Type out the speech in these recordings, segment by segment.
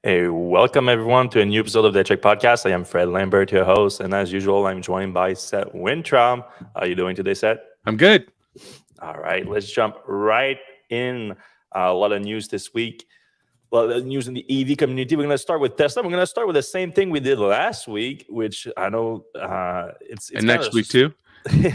Hey, welcome everyone to a new episode of the Electrek podcast. I am Fred Lambert, your host, and as usual, I'm joined by Seth Wintram. How are you doing today, Seth? I'm good. All right, let's jump right in. A lot of news this week. Well, the news in the EV community. We're going to start with Tesla. We're going to start with the same thing we did last week, which I know it's And kind next of week too.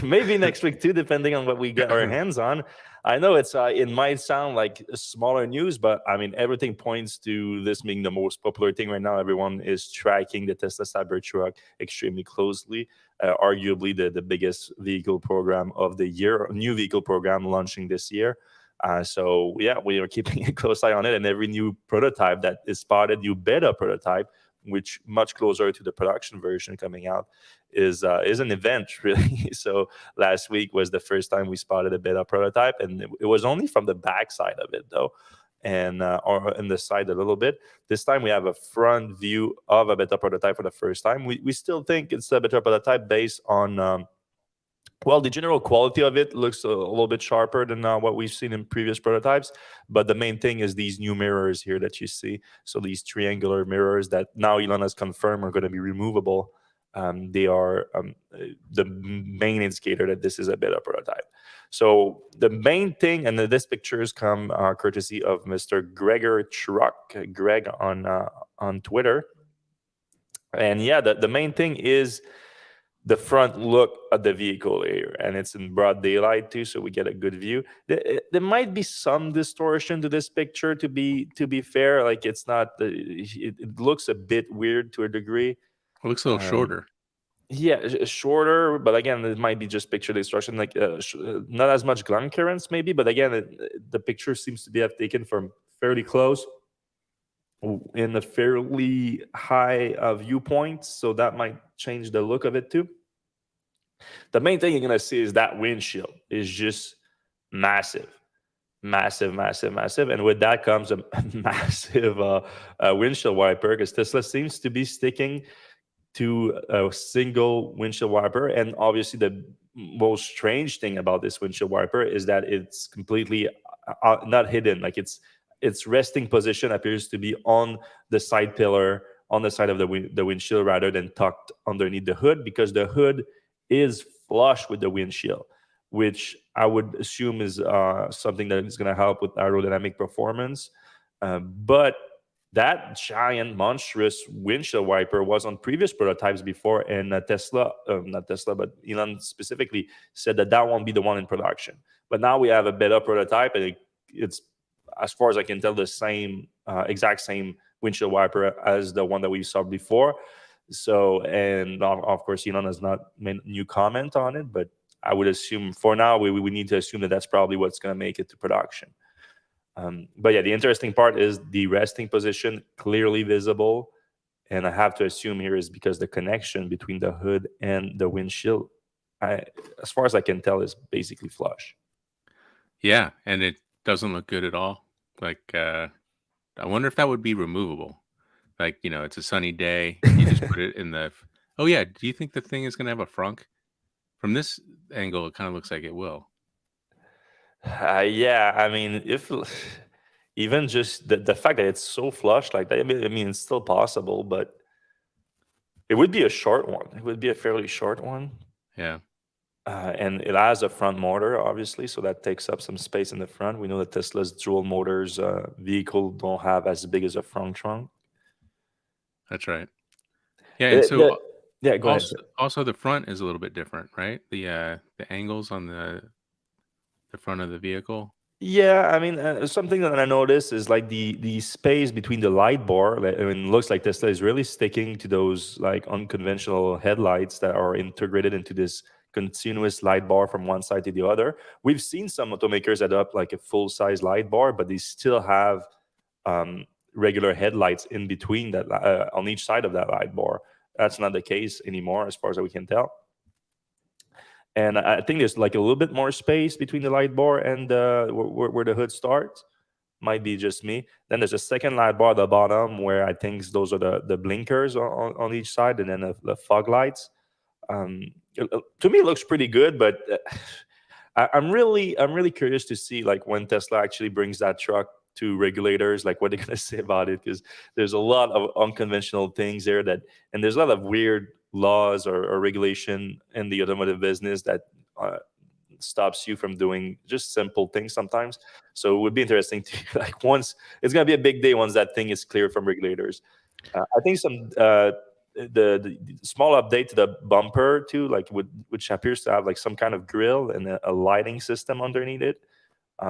maybe next week too, depending on what we get our hands on. I know it might sound like smaller news, but I mean everything points to this being the most popular thing right now. Everyone is tracking the Tesla Cybertruck extremely closely. Arguably the biggest vehicle program of the year, new vehicle program launching this year. So yeah, we are keeping a close eye on it, and every new prototype that is spotted, new beta prototype, which much closer to the production version coming out, is an event really. So last week was the first time we spotted a beta prototype, and it was only from the back side of it though, and or in the side a little bit. This time we have a front view of a beta prototype for the first time. We still think it's a beta prototype based on well, the general quality of it looks a little bit sharper than what we've seen in previous prototypes. But the main thing is these new mirrors here that you see. So these triangular mirrors that now Elon has confirmed are going to be removable. They are the main indicator that this is a beta prototype. So the main thing, and this pictures come courtesy of Mr. Gregor Truck, Greg on Twitter. And yeah, the main thing is the front look of the vehicle here, and it's in broad daylight too, so we get a good view. There might be some distortion to this picture, to be fair. Like it's not it looks a bit weird to a degree. It looks a little shorter. Yeah, shorter, but again, it might be just picture distortion, like not as much ground clearance maybe, but again, the picture seems to be have taken from fairly close in a fairly high viewpoint, so that might change the look of it too. The main thing you're gonna see is that windshield is just massive, massive, massive, massive, and with that comes a massive windshield wiper, because Tesla seems to be sticking to a single windshield wiper. And obviously the most strange thing about this windshield wiper is that it's completely not hidden. Like its resting position appears to be on the side pillar, on the side of the windshield, rather than tucked underneath the hood, because the hood is flush with the windshield, which I would assume is something that is going to help with aerodynamic performance. But that giant, monstrous windshield wiper was on previous prototypes before, and not Tesla, but Elon specifically said that won't be the one in production. But now we have a beta prototype, and it's, as far as I can tell, the same, exact same windshield wiper as the one that we saw before. So, and of course, Elon has not made new comment on it, but I would assume for now we need to assume that that's probably what's going to make it to production. But yeah, the interesting part is the resting position clearly visible, and I have to assume here is because the connection between the hood and the windshield, as far as I can tell, is basically flush. Yeah, and it doesn't look good at all. Like, I wonder if that would be removable. Like, it's a sunny day, you just put it in the. Oh yeah, do you think the thing is going to have a frunk? From this angle, it kind of looks like it will. Yeah, I mean, if even just the fact that it's so flush like that, I mean, it's still possible, but it would be a short one. It would be a fairly short one. Yeah. And it has a front motor, obviously, so that takes up some space in the front. We know that Tesla's dual motors vehicle don't have as big as a front trunk. That's right. Yeah, and so yeah, go ahead. Also, the front is a little bit different, right? The angles on the front of the vehicle. Yeah, I mean, something that I noticed is like the space between the light bar. Like, I mean, it looks like Tesla is really sticking to those like unconventional headlights that are integrated into this continuous light bar from one side to the other. We've seen some automakers adopt like a full size light bar, but they still have regular headlights in between that on each side of that light bar. That's not the case anymore, as far as we can tell. And I think there's like a little bit more space between the light bar and where the hood starts. Might be just me. Then there's a second light bar at the bottom where I think those are the blinkers on each side, and then the fog lights. To me, it looks pretty good, but I'm really curious to see like when Tesla actually brings that truck to regulators, like what they're gonna say about it, because there's a lot of unconventional things there and there's a lot of weird laws or regulation in the automotive business that stops you from doing just simple things sometimes. So it would be interesting to like once it's gonna be a big day once that thing is clear from regulators. I think the small update to the bumper too, like which appears to have like some kind of grill and a lighting system underneath it.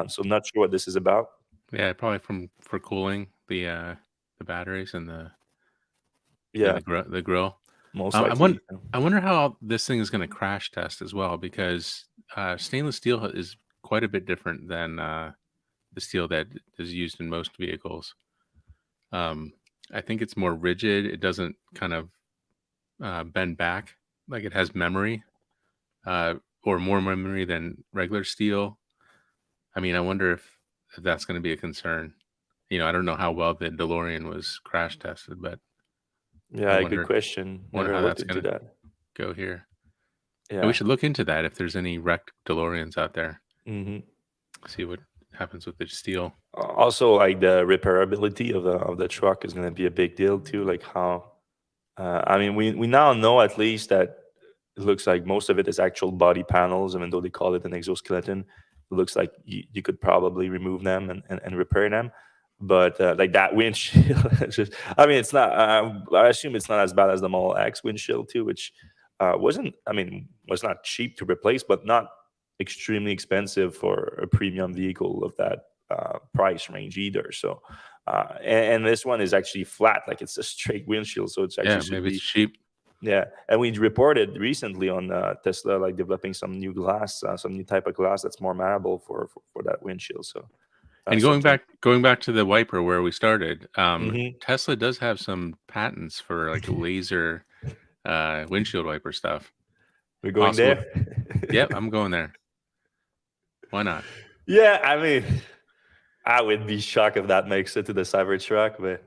So I'm not sure what this is about. Yeah, probably for cooling the batteries and Yeah, the grill. most I wonder likely. I wonder how this thing is going to crash test as well, because stainless steel is quite a bit different than the steel that is used in most vehicles. Um, I think it's more rigid. It doesn't kind of bend back, like it has memory, or more memory than regular steel. I mean, I wonder if that's going to be a concern. I don't know how well the DeLorean was crash tested, but I Yeah, good wonder question. wonder Never how looked that's into going to that. go here. Yeah, we Yeah. should look into that if there's any wrecked DeLoreans out there. Hmm. See what happens with the steel. Also, like the repairability of the truck is going to be a big deal too. Like how, I mean, we now know at least that it looks like most of it is actual body panels, even though they call it an exoskeleton. It looks like you could probably remove them and repair them. But like that windshield, I mean, it's not. I assume it's not as bad as the Model X windshield too, which wasn't. I mean, was not cheap to replace, but not extremely expensive for a premium vehicle of that price range either. So, and this one is actually flat, like it's a straight windshield, so it's actually Yeah, should maybe it's be. cheap. Yeah, and we reported recently on Tesla like developing some new glass, some new type of glass that's more malleable for that windshield. So And something. going back to the wiper where we started, Hmm. Tesla does have some patents for like laser windshield wiper stuff. We're going Possible. there. Yep, I'm going there. Why not? Yeah, I mean, I would be shocked if that makes it to the Cybertruck, but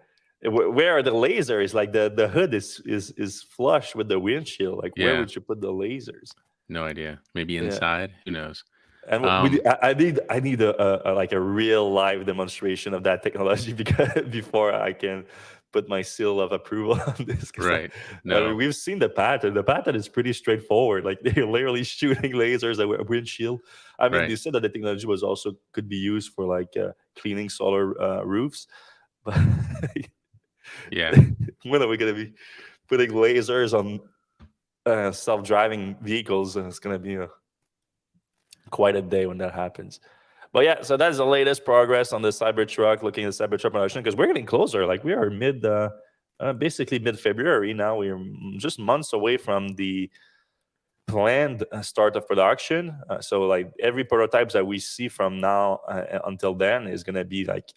where are the lasers? Like the hood is flush with the windshield. Like where Yeah, would you put the lasers? no idea. Maybe Yeah. inside. Who knows? And Um, I need a like a real live demonstration of that technology because before I can put my seal of approval on this. Because right. I mean, No. we've seen the pattern. The pattern is pretty straightforward. Like they're literally shooting lasers at a windshield. I mean, they Right. said that the technology was also could be used for like cleaning solar roofs. But Yeah. when are we going to be putting lasers on self-driving vehicles? And it's going to be quite a day when that happens. But yeah, so that's the latest progress on the Cybertruck. Looking at the Cybertruck production because we're getting closer. Like we are basically mid-February now. We're just months away from the planned start of production. So like every prototypes that we see from now until then is going to be like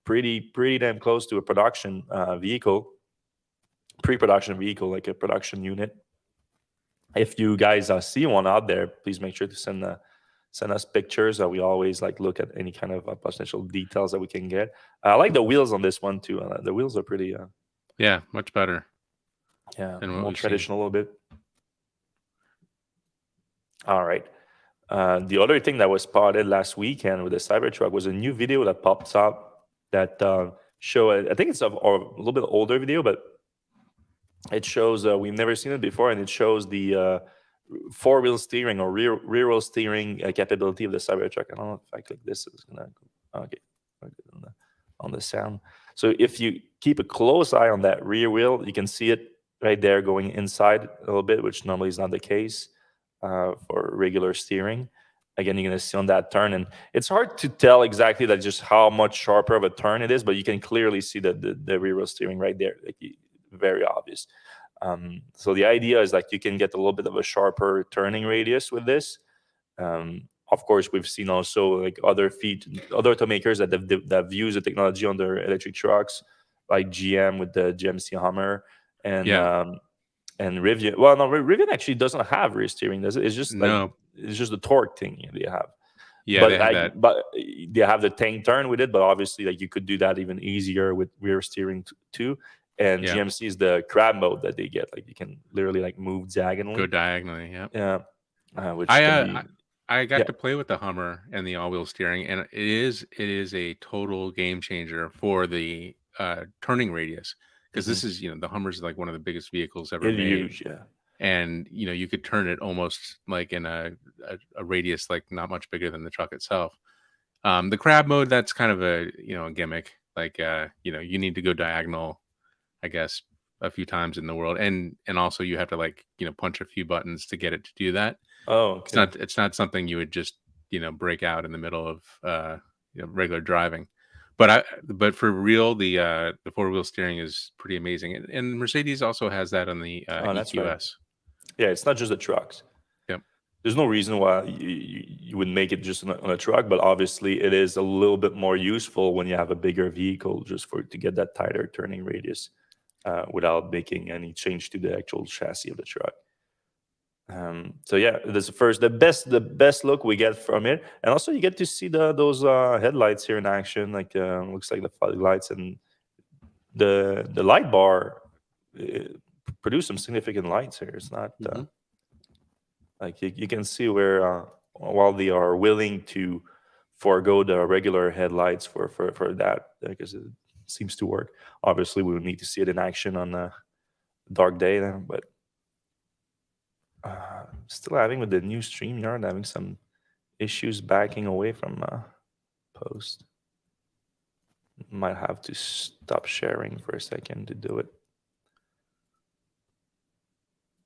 pretty damn close to a production vehicle, pre-production vehicle, like a production unit. If you guys see one out there, please make sure to send us pictures. We always like look at any kind of potential details that we can get. I like the wheels on this one too. The wheels are pretty, Yeah. Much better yeah, than what more we've seen. traditional a little bit. All right. The other thing that was spotted last weekend with the Cybertruck was a new video that pops up that show. I think it's a little bit older video, but it shows we've never seen it before, and it shows the four-wheel steering or rear-wheel steering capability of the Cybertruck. I don't know if I click this, it's gonna go. Okay, on the sound. So if you keep a close eye on that rear wheel, you can see it right there going inside a little bit, which normally is not the case for regular steering. Again, you're going to see on that turn, and it's hard to tell exactly that just how much sharper of a turn it is, but you can clearly see the rear wheel steering right there, like very obvious. So the idea is like you can get a little bit of a sharper turning radius with this. Of course, we've seen also like other automakers that have used the technology on their electric trucks, like GM with the GMC Hummer and Yeah. Rivian. Well, no, Rivian actually doesn't have rear steering, does it? It's just like No. it's just the torque thing they have. Yeah, they But have that. they have the tank turn with it. But obviously, like you could do that even easier with rear steering too. And Yeah. GMC is the crab mode that they get. Like you can literally like move Go diagonally. diagonally. Yep. Yeah, which I can uh be. I got Yeah. to play with the Hummer and the all-wheel steering, and it is a total game changer for the turning radius, because Hmm. this is, the Hummer's like one of the biggest vehicles ever It's made, huge. Yeah. and you could turn it almost like in a radius like not much bigger than the truck itself. The crab mode, that's kind of a gimmick. Like you need to go diagonal, I guess, a few times in the world, and also you have to like punch a few buttons to get it to do that. Oh, It's okay. not something you would just, break out in the middle of regular driving. But for real, the four-wheel steering is pretty amazing. And Mercedes also has that on the Oh, that's right. EQS. Yeah, it's not just the trucks. Yep. There's no reason why you would make it just on a truck, but obviously it is a little bit more useful when you have a bigger vehicle, just for to get that tighter turning radius without making any change to the actual chassis of the truck. So yeah, this is the best look we get from it, and also you get to see those headlights here in action. Like looks like the fog lights and the light bar uh, produce some significant lights here. It's not Hmm. like you can see where while they are willing to forego the regular headlights for that, because it seems to work. Obviously, we would need to see it in action on a dark day then, but still having with the new StreamYard having some issues backing away from post. Might have to stop sharing for a second to do it.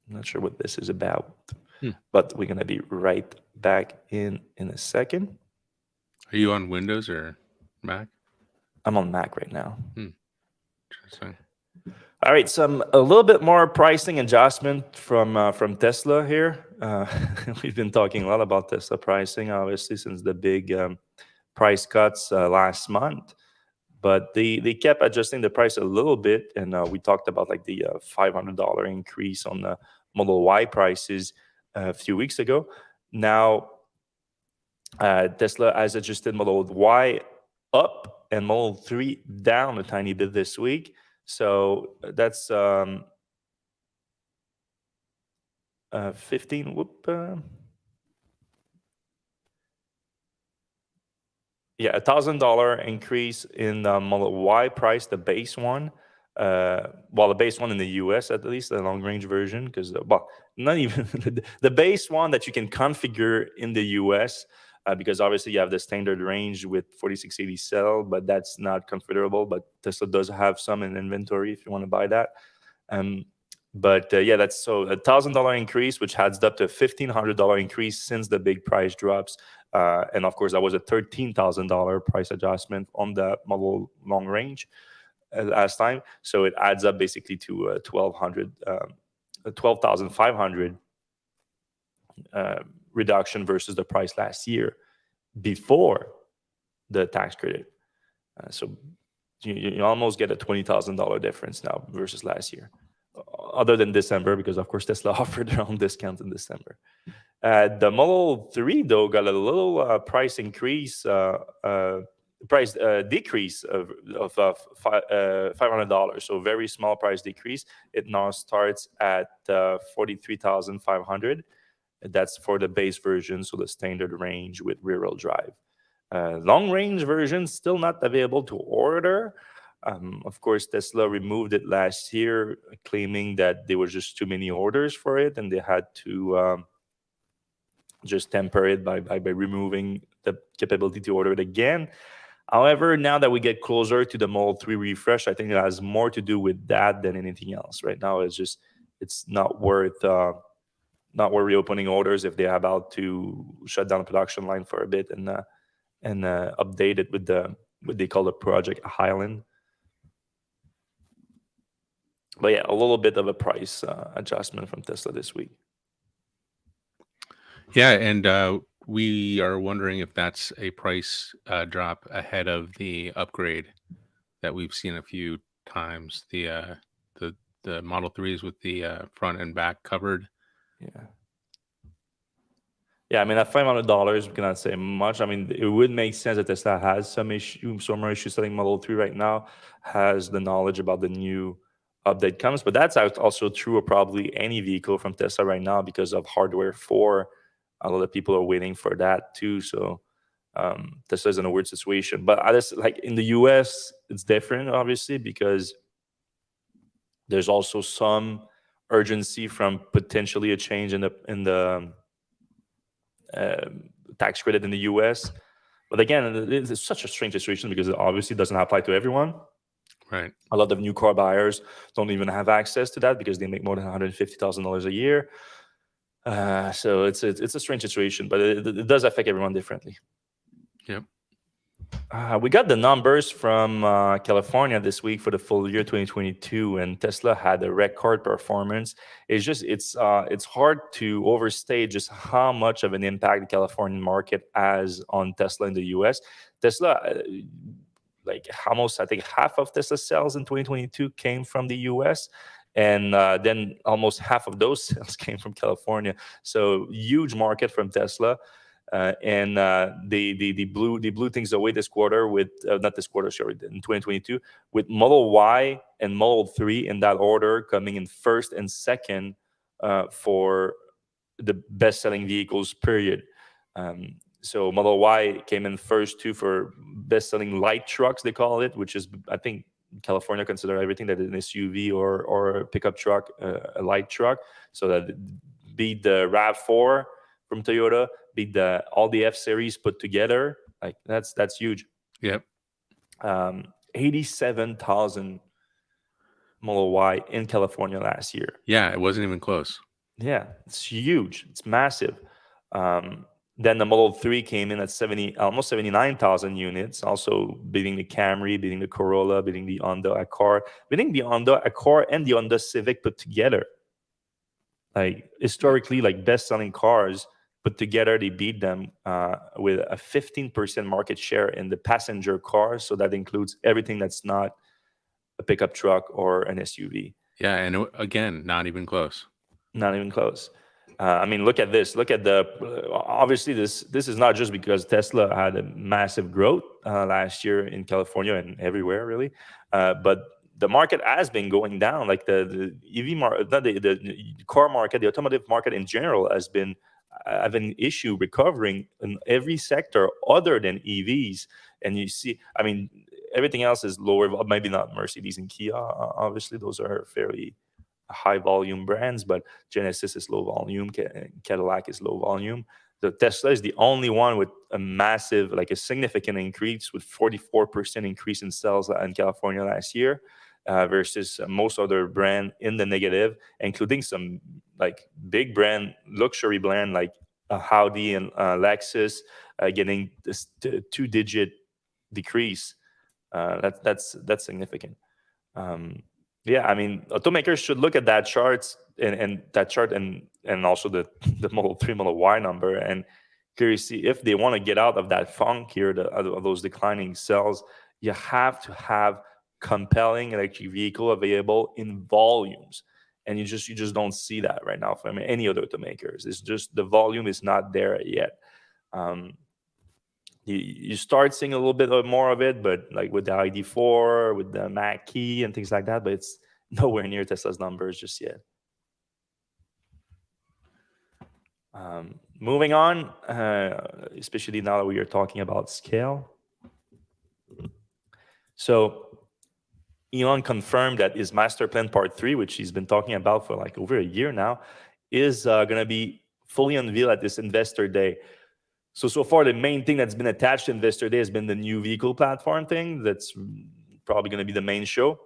I'm not sure what this is about, Hmm. but we're gonna be right back in a second. Are you on Windows or Mac? I'm on Mac right now. Hmm. Interesting. All right, a little bit more pricing adjustment from Tesla here. We've been talking a lot about Tesla pricing, obviously, since the big price cuts last month. But they kept adjusting the price a little bit, and we talked about like the $500 increase on the Model Y prices a few weeks ago. Now Tesla has adjusted Model Y up and Model 3 down a tiny bit this week. So that's 15. Yeah, $1,000 increase in the Model Y price, the base one. Well, the base one in the US, at least, the long range version, because well, not even the base one that you can configure in the US, because obviously you have the standard range with 4680 cell, but that's not configurable. But Tesla does have some in inventory if you want to buy that. Um, but yeah, that's so $1,000 increase, which adds up to a $1,500 increase since the big price drops. And of course, that was a $13,000 price adjustment on the model long range last time. So it adds up basically to 12,500 reduction versus the price last year before the tax credit. So you almost get a $20,000 difference now versus last year, other than December, because of course Tesla offered their own discount in December. The Model 3 though got a little price increase, price decrease of $500. So very small price decrease. It now starts at 43,500. That's for the base version, so the standard range with rear-wheel drive. Long range version still not available to order. Of course, Tesla removed it last year, claiming that there were just too many orders for it, and they had to just temper it by removing the capability to order it again. However, now that we get closer to the Model 3 refresh, I think it has more to do with that than anything else. Right now, it's not worth reopening orders if they're about to shut down the production line for a bit and update it with what they call the Project Highland. But yeah, a little bit of a price adjustment from Tesla this week. Yeah, and we are wondering if that's a price drop ahead of the upgrade that we've seen a few times. The Model 3s with the front and back covered. Yeah. Yeah, I mean, at $500, we cannot say much. I mean, it would make sense that Tesla has some more issues selling Model 3 right now, has the knowledge about the new update comes. But that's also true of probably any vehicle from Tesla right now because of hardware for a lot of people are waiting for that too. So Tesla's in a weird situation. But I just, like in the US, it's different, obviously, because there's also some urgency from potentially a change in the tax credit in the US. But again, it's such a strange situation because it obviously doesn't apply to everyone. Right. A lot of new car buyers don't even have access to that because they make more than $150,000 a year. So it's a strange situation, but it does affect everyone differently. Yep. We got the numbers from California this week for the full year 2022, and Tesla had a record performance. It's hard to overstate just how much of an impact the Californian market has on Tesla in the US. Tesla, like almost, I think, half of Tesla sales in 2022 came from the US. And then almost half of those sales came from California. So huge market from Tesla. And they blew things away this quarter with not this quarter, sorry, in 2022, with Model Y and Model 3 in that order, coming in first and second for the best-selling vehicles, period. So Model Y came in first too for best-selling light trucks, they call it, which is, I think, California consider everything that is an SUV or a pickup truck a light truck. So that beat the RAV4 from Toyota, beat all the F series put together. Like that's huge. Yep. 87,000 Model Y in California last year. Yeah, it wasn't even close. Yeah, it's huge. It's massive. Then the Model 3 came in at almost 79,000 units, also beating the Camry, beating the Corolla, beating the Honda Accord, beating the Honda Accord and the Honda Civic put together. Like historically, like best-selling cars put together, they beat them with a 15% market share in the passenger cars. So that includes everything that's not a pickup truck or an SUV. Yeah, and again, not even close. Not even close. I mean, look at this. Look at obviously this is not just because Tesla had a massive growth last year in California and everywhere really, but the market has been going down. Like the EV market, the car market, the automotive market in general has been have an issue recovering in every sector other than EVs. And you see, I mean, everything else is lower. Maybe not Mercedes and Kia. Obviously, those are fairly high volume brands, but Genesis is low volume, Cadillac is low volume. The Tesla is the only one with a massive, like a significant increase, with 44% increase in sales in California last year, versus most other brand in the negative, including some like big brand, luxury brand like Audi and Lexus getting this two-digit decrease. That's significant. Yeah, I mean, automakers should look at that chart and that chart and also the Model 3, Model Y number, and clearly see if they want to get out of that funk here, of those declining sales. You have to have compelling electric vehicle available in volumes, and you just don't see that right now from any other automakers. It's just the volume is not there yet. You start seeing a little bit more of it, but like with the ID4, with the Mach-E and things like that, but it's nowhere near Tesla's numbers just yet. Moving on, especially now that we are talking about scale. So Elon confirmed that his master plan part 3, which he's been talking about for like over a year now, is going to be fully unveiled at this investor day. So far, the main thing that's been attached to Investor Day has been the new vehicle platform thing. That's probably going to be the main show.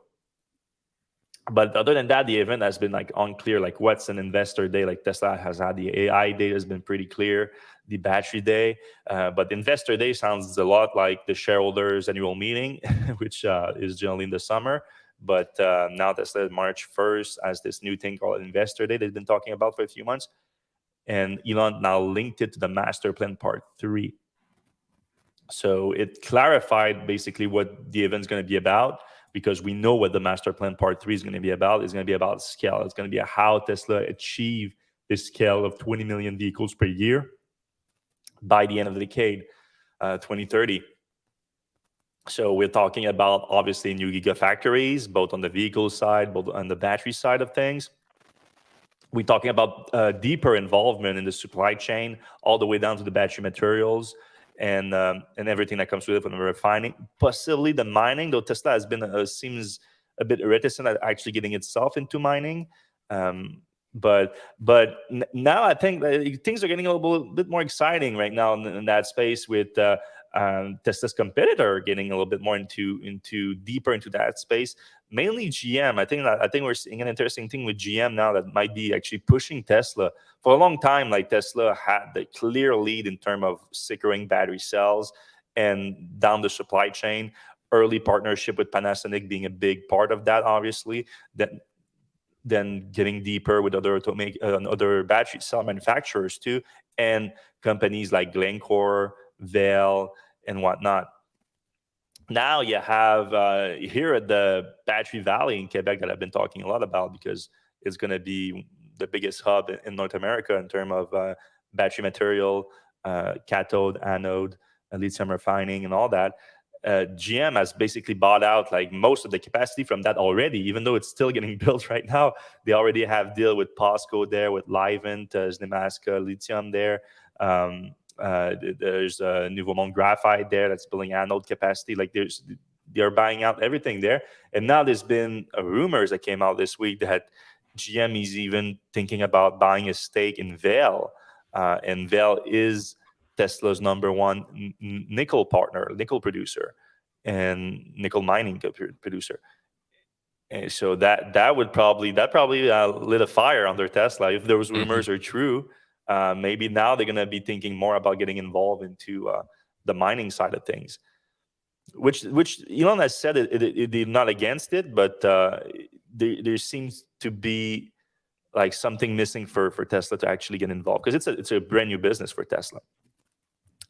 But other than that, the event has been like unclear, like what's an Investor Day. Like Tesla has had the AI Day has been pretty clear, the battery day. But the Investor Day sounds a lot like the shareholders annual meeting, which is generally in the summer. But now Tesla March 1st has this new thing called Investor Day they've been talking about for a few months. And Elon now linked it to the master plan part 3. So it clarified basically what the event's going to be about, because we know what the master plan part 3 is going to be about. It's going to be about scale. It's going to be how Tesla achieve this scale of 20 million vehicles per year by the end of the decade, 2030. So we're talking about obviously new gigafactories, both on the vehicle side, both on the battery side of things. we're talking about deeper involvement in the supply chain, all the way down to the battery materials and everything that comes with it, from the refining, possibly the mining. Though Tesla has been seems a bit reticent at actually getting itself into mining. But now I think that things are getting a little bit more exciting right now in that space, with Tesla's competitor getting a little bit more into deeper into that space. Mainly GM. I think we're seeing an interesting thing with GM now that might be actually pushing Tesla. For a long time, like, Tesla had the clear lead in terms of securing battery cells and down the supply chain. Early partnership with Panasonic being a big part of that, obviously. Then getting deeper with other battery cell manufacturers too, and companies like Glencore, Vail, and whatnot. Now you have here at the Battery Valley in Quebec, that I've been talking a lot about, because it's going to be the biggest hub in North America in terms of battery material, cathode, anode, lithium refining, and all that. GM has basically bought out like most of the capacity from that already, even though it's still getting built right now. They already have deal with POSCO there, with Livent, Nemaska Lithium there. There's Nouveau Monde Graphite there that's building anode capacity. Like, they're buying out everything there. And now there's been rumors that came out this week that GM is even thinking about buying a stake in Vail. And Vail is Tesla's number one nickel partner, nickel producer, and nickel mining producer. And so that probably lit a fire under Tesla. If those rumors are true, maybe now they're going to be thinking more about getting involved into the mining side of things. Which Elon has said they're not against it, but there seems to be like something missing for Tesla to actually get involved, because it's a brand new business for Tesla.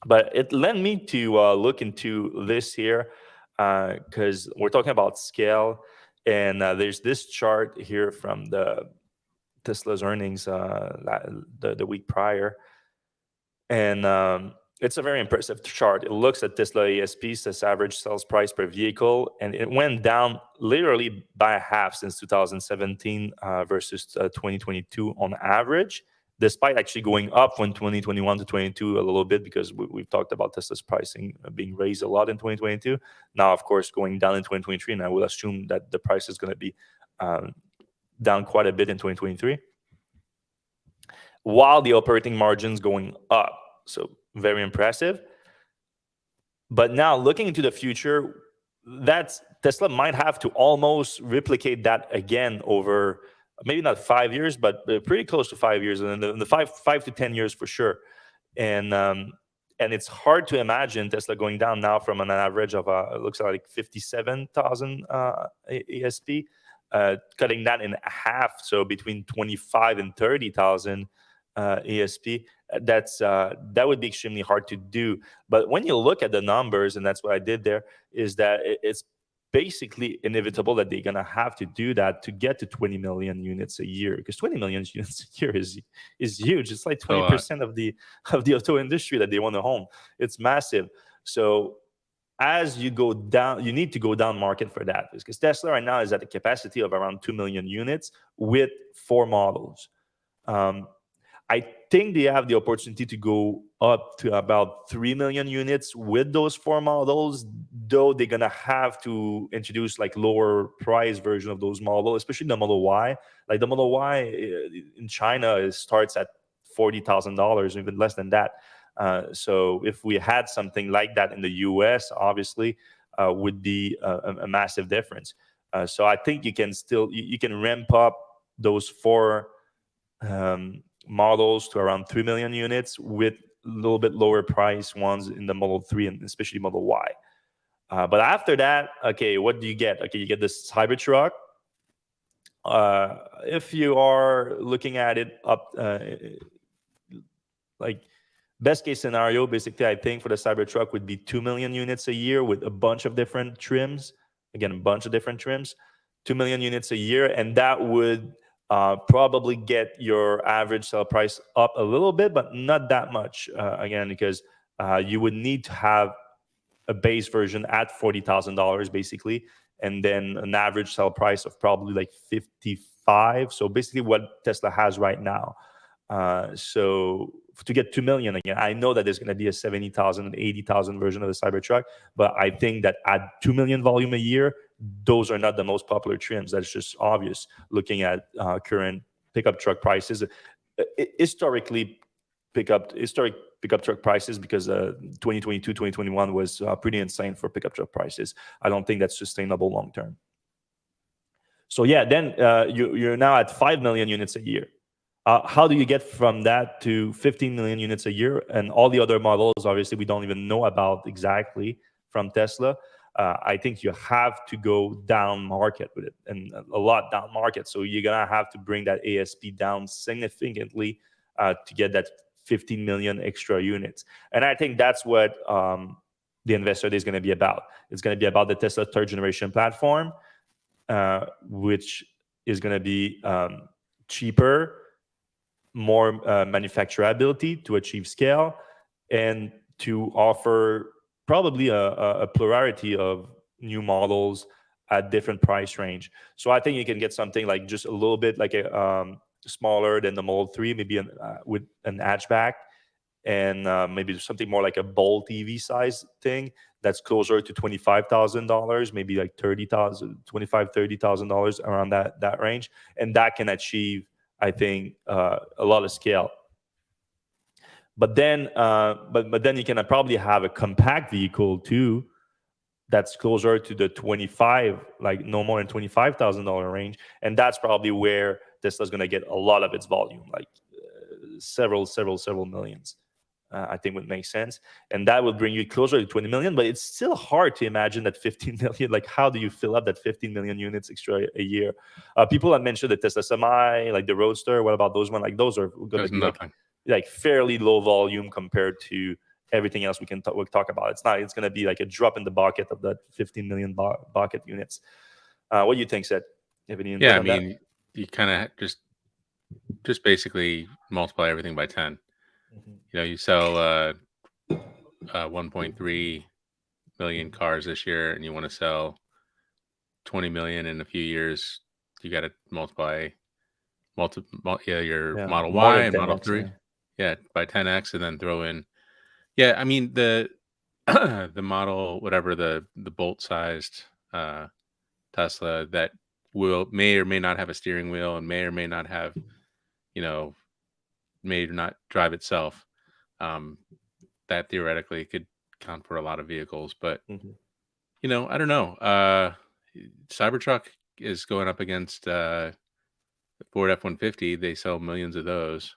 But it led me to look into this here, because we're talking about scale, and there's this chart here from the Tesla's earnings the week prior, and it's a very impressive chart. It looks at Tesla ASPs, this average sales price per vehicle, and it went down literally by half since 2017 versus 2022 on average, despite actually going up from 2021 to 22 a little bit, because we've talked about Tesla's pricing being raised a lot in 2022. Now, of course, going down in 2023, and I will assume that the price is going to be down quite a bit in 2023, while the operating margin's going up. So very impressive. But now, looking into the future, Tesla might have to almost replicate that again over maybe not 5 years, but pretty close to 5 years, and in the 5 to 10 years for sure. And it's hard to imagine Tesla going down now from an average of it looks like 57,000 ASP, cutting that in half, so between 25 and 30,000 ASP. That would be extremely hard to do. But when you look at the numbers, and that's what I did there, is that it's basically inevitable that they're going to have to do that to get to 20 million units a year, because 20 million units a year is huge. It's like 20% of the auto industry that they want to home. It's massive. So as you go down, you need to go down market for that, because Tesla right now is at a capacity of around 2 million units with 4 models. I think they have the opportunity to go up to about 3 million units with those 4 models, though they're going to have to introduce like lower price version of those models, especially the Model Y. Like the Model Y in China starts at $40,000, even less than that. So if we had something like that in the US, obviously, would be a massive difference. So I think you can ramp up those 4 models to around 3 million units with a little bit lower price ones in the Model 3 and especially Model Y. But after that, okay, what do you get? Okay, you get this Cybertruck. If you are looking at it up, like best case scenario, basically, I think for the Cybertruck would be 2 million units a year with a bunch of different trims. Again, a bunch of different trims, 2 million units a year, and that would probably get your average sale price up a little bit, but not that much, again, because you would need to have a base version at $40,000 basically, and then an average sale price of probably like 55. So basically what Tesla has right now. So to get 2 million again, I know that there's going to be a 70,000, 80,000 version of the Cybertruck, but I think that at 2 million volume a year, those are not the most popular trims. That's just obvious looking at current pickup truck prices. Historic pickup truck prices, because 2022, 2021 was pretty insane for pickup truck prices. I don't think that's sustainable long term. So yeah, then you're now at 5 million units a year. How do you get from that to 15 million units a year? And all the other models, obviously, we don't even know about exactly from Tesla. I think you have to go down market with it, and a lot down market. So you're going to have to bring that ASP down significantly to get that 15 million extra units. And I think that's what the Investor Day is going to be about. It's going to be about the Tesla third generation platform, which is going to be cheaper, more manufacturability to achieve scale, and to offer probably a plurality of new models at different price range. So I think you can get something like just a little bit like a smaller than the Model 3, maybe with an hatchback, and maybe something more like a Bolt EV size thing that's closer to $25,000, maybe like $30,000 around that range, and that can achieve, I think, a lot of scale. But then you can probably have a compact vehicle too that's closer to the 25, like no more than $25,000 range, and that's probably where Tesla's going to get a lot of its volume, like several millions. I think would make sense, and that will bring you closer to 20 million. But it's still hard to imagine that 15 million. Like, how do you fill up that 15 million units extra a year? People have mentioned the Tesla Semi, like the Roadster. What about those ones? Like, those are going to be like fairly low volume compared to everything else we'll talk about. It's going to be like a drop in the bucket of that 15 million bucket units. What do you think, Seth? You have any input on that? You kind of just basically multiply everything by 10. You sell 1.3 million cars this year, and you want to sell 20 million in a few years. You got to multiply your Model Y and Model 3 by 10x, and then throw in the the model, whatever, the Bolt sized Tesla that may or may not have a steering wheel, and may or may not have may not drive itself. That theoretically could count for a lot of vehicles, but I don't know. Cybertruck is going up against Ford F-150. They sell millions of those,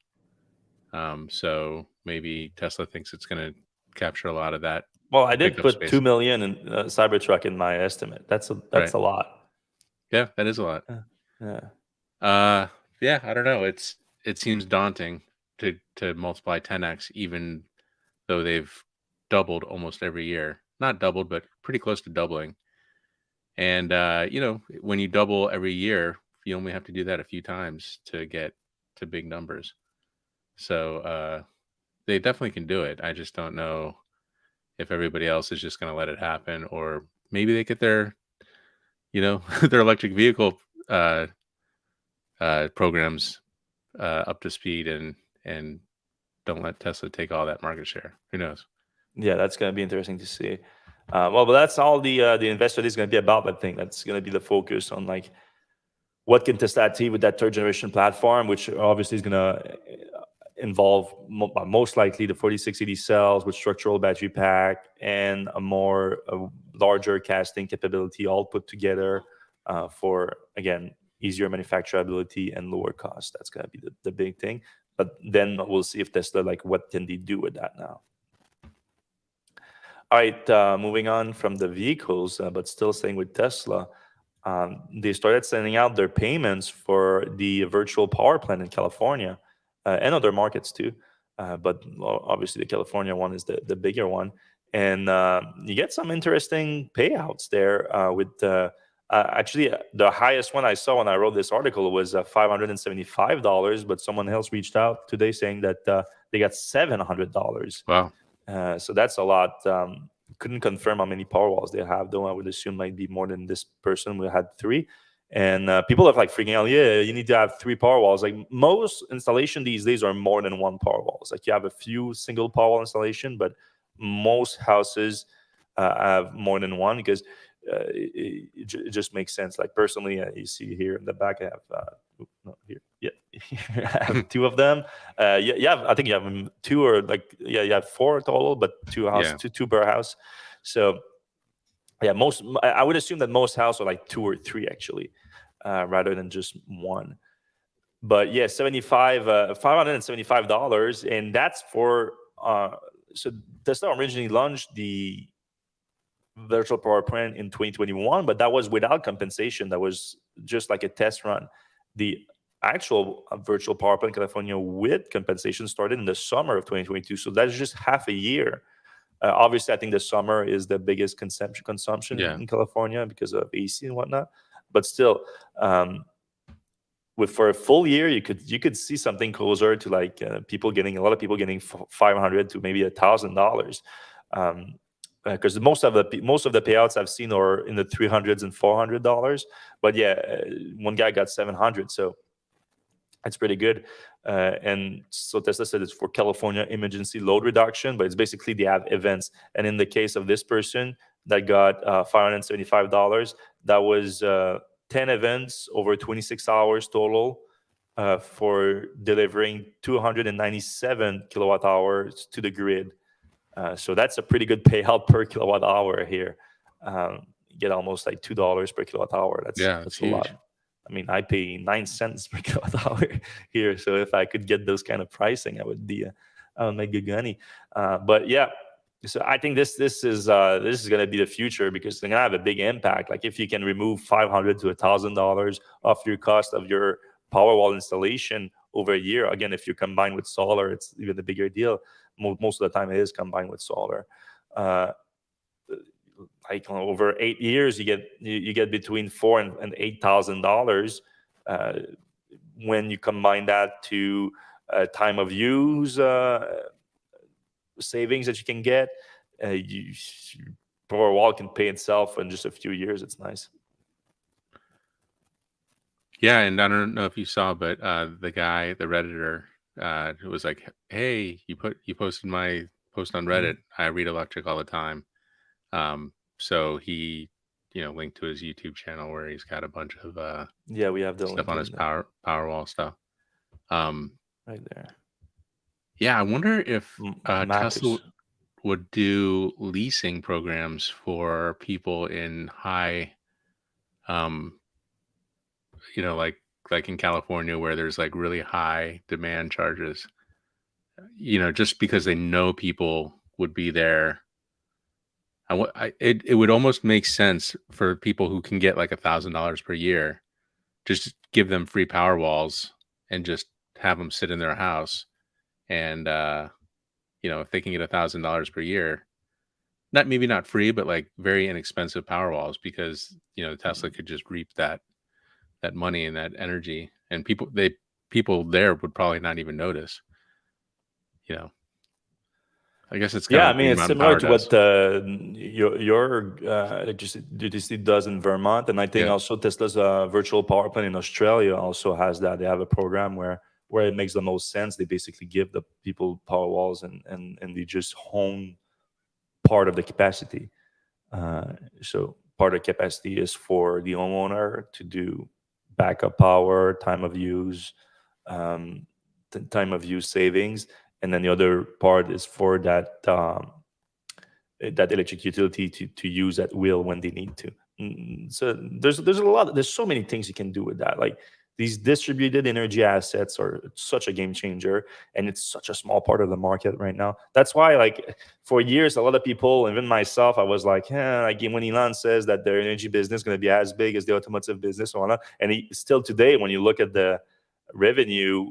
so maybe Tesla thinks it's going to capture a lot of that. Well, I did put space. 2 million in Cybertruck in my estimate. That's a lot. Yeah, that is a lot. I don't know. It seems daunting to multiply 10x, even though they've doubled almost every year. Not doubled, but pretty close to doubling. And when you double every year, you only have to do that a few times to get to big numbers. So they definitely can do it. I just don't know if everybody else is just going to let it happen, or maybe they get their their electric vehicle programs up to speed and don't let Tesla take all that market share. Who knows? Yeah, that's going to be interesting to see. But that's all the Investor Day is going to be about. I think that's going to be the focus on, like, what can Tesla achieve with that third generation platform, which obviously is going to involve most likely the 4680 cells with structural battery pack and a larger casting capability, all put together for, again, easier manufacturability and lower cost. That's going to be the big thing. But then we'll see if Tesla, like, what can they do with that now? All right, moving on from the vehicles, but still staying with Tesla. They started sending out their payments for the virtual power plant in California and other markets too. But obviously the California one is the bigger one. And you get some interesting payouts there with actually the highest one I saw when I wrote this article was $575, but someone else reached out today saying that they got $700. Wow. So that's a lot. couldn't confirm how many Powerwalls they have, though I would assume might be more than this person. We had 3. And people are like freaking out. Yeah, you need to have 3 Powerwalls. Like most installation these days are more than 1 Powerwall. It's like you have a few single Powerwall installation, but most houses have more than 1 because it just makes sense. Like personally, you see here in the back, I have no, here, yeah, I have 2 of them. I think you have 2 or like you have 4 total, but 2 house, Yeah. two per house. So yeah, I would assume that most houses are like 2 or 3 actually, rather than just 1. But yeah, $575, and that's for so Tesla originally launched the virtual power plant in 2021, but that was without compensation. That was just like a test run. The actual virtual power plant in California with compensation started in the summer of 2022. So that's just half a year. Obviously, I think the summer is the biggest consumption Yeah. in California because of AC and whatnot. But still, for a full year, you could see something closer to like a lot of people getting $500 to maybe $1,000. Because most of the payouts I've seen are in the $300s and $400. But yeah, one guy got 700, so that's pretty good. And so Tesla said it's for California emergency load reduction, but it's basically they have events. And in the case of this person that got $575, that was 10 events over 26 hours total, for delivering 297 kilowatt hours to the grid. So that's a pretty good payout per kilowatt hour here. You get almost like $2 per kilowatt hour. That's It's a lot. huge. I mean, I pay 9 cents per kilowatt hour here. So if I could get those kind of pricing, I would make good money. But yeah, so I think this is going to be the future because they're going to have a big impact. Like if you can remove $500 to $1,000 off your cost of your Powerwall installation over a year. Again, if you combine with solar, it's even a bigger deal. Most of the time, it is combined with solar. Like over 8 years, you get between $4,000 and $8,000 when you combine that to time of use savings that you can get. Powerwall can pay itself in just a few years. It's nice. Yeah, and I don't know if you saw, but the guy, the Redditor, was like, "Hey, you posted my post on Reddit. I read Electrek all the time." So he, linked to his YouTube channel where he's got a bunch of Yeah, we have the stuff link on his Powerwall stuff. right there. Yeah, I wonder if Tesla Marcus. would do leasing programs for people in high, like in California where there's like really high demand charges, just because they know people would be there. It would almost make sense for people who can get like $1,000 per year, just give them free power walls and just have them sit in their house. And, if they can get $1,000 per year, maybe not free, but like very inexpensive power walls, because, Tesla could just reap that money and that energy, and people there wowould probably not even notice. I guess it's kind Yeah, of I what mean, Green it's Mountain similar Power to does. what your electricity does in Vermont, and I think Yeah. also Tesla's virtual power plant in Australia also has that. They have a program where it makes the most sense. They basically give the people power walls, and they just hone part of the capacity. So part of the capacity is for the homeowner to do backup power, time of use, time of use savings, and then the other part is for that electric utility to use at will when they need to. So there's so many things you can do with that. Like these distributed energy assets are such a game changer, and it's such a small part of the market right now. That's why, like, for years, a lot of people, even myself, I was like, like when Elon says that their energy business is going to be as big as the automotive business or not, and still today, when you look at the revenue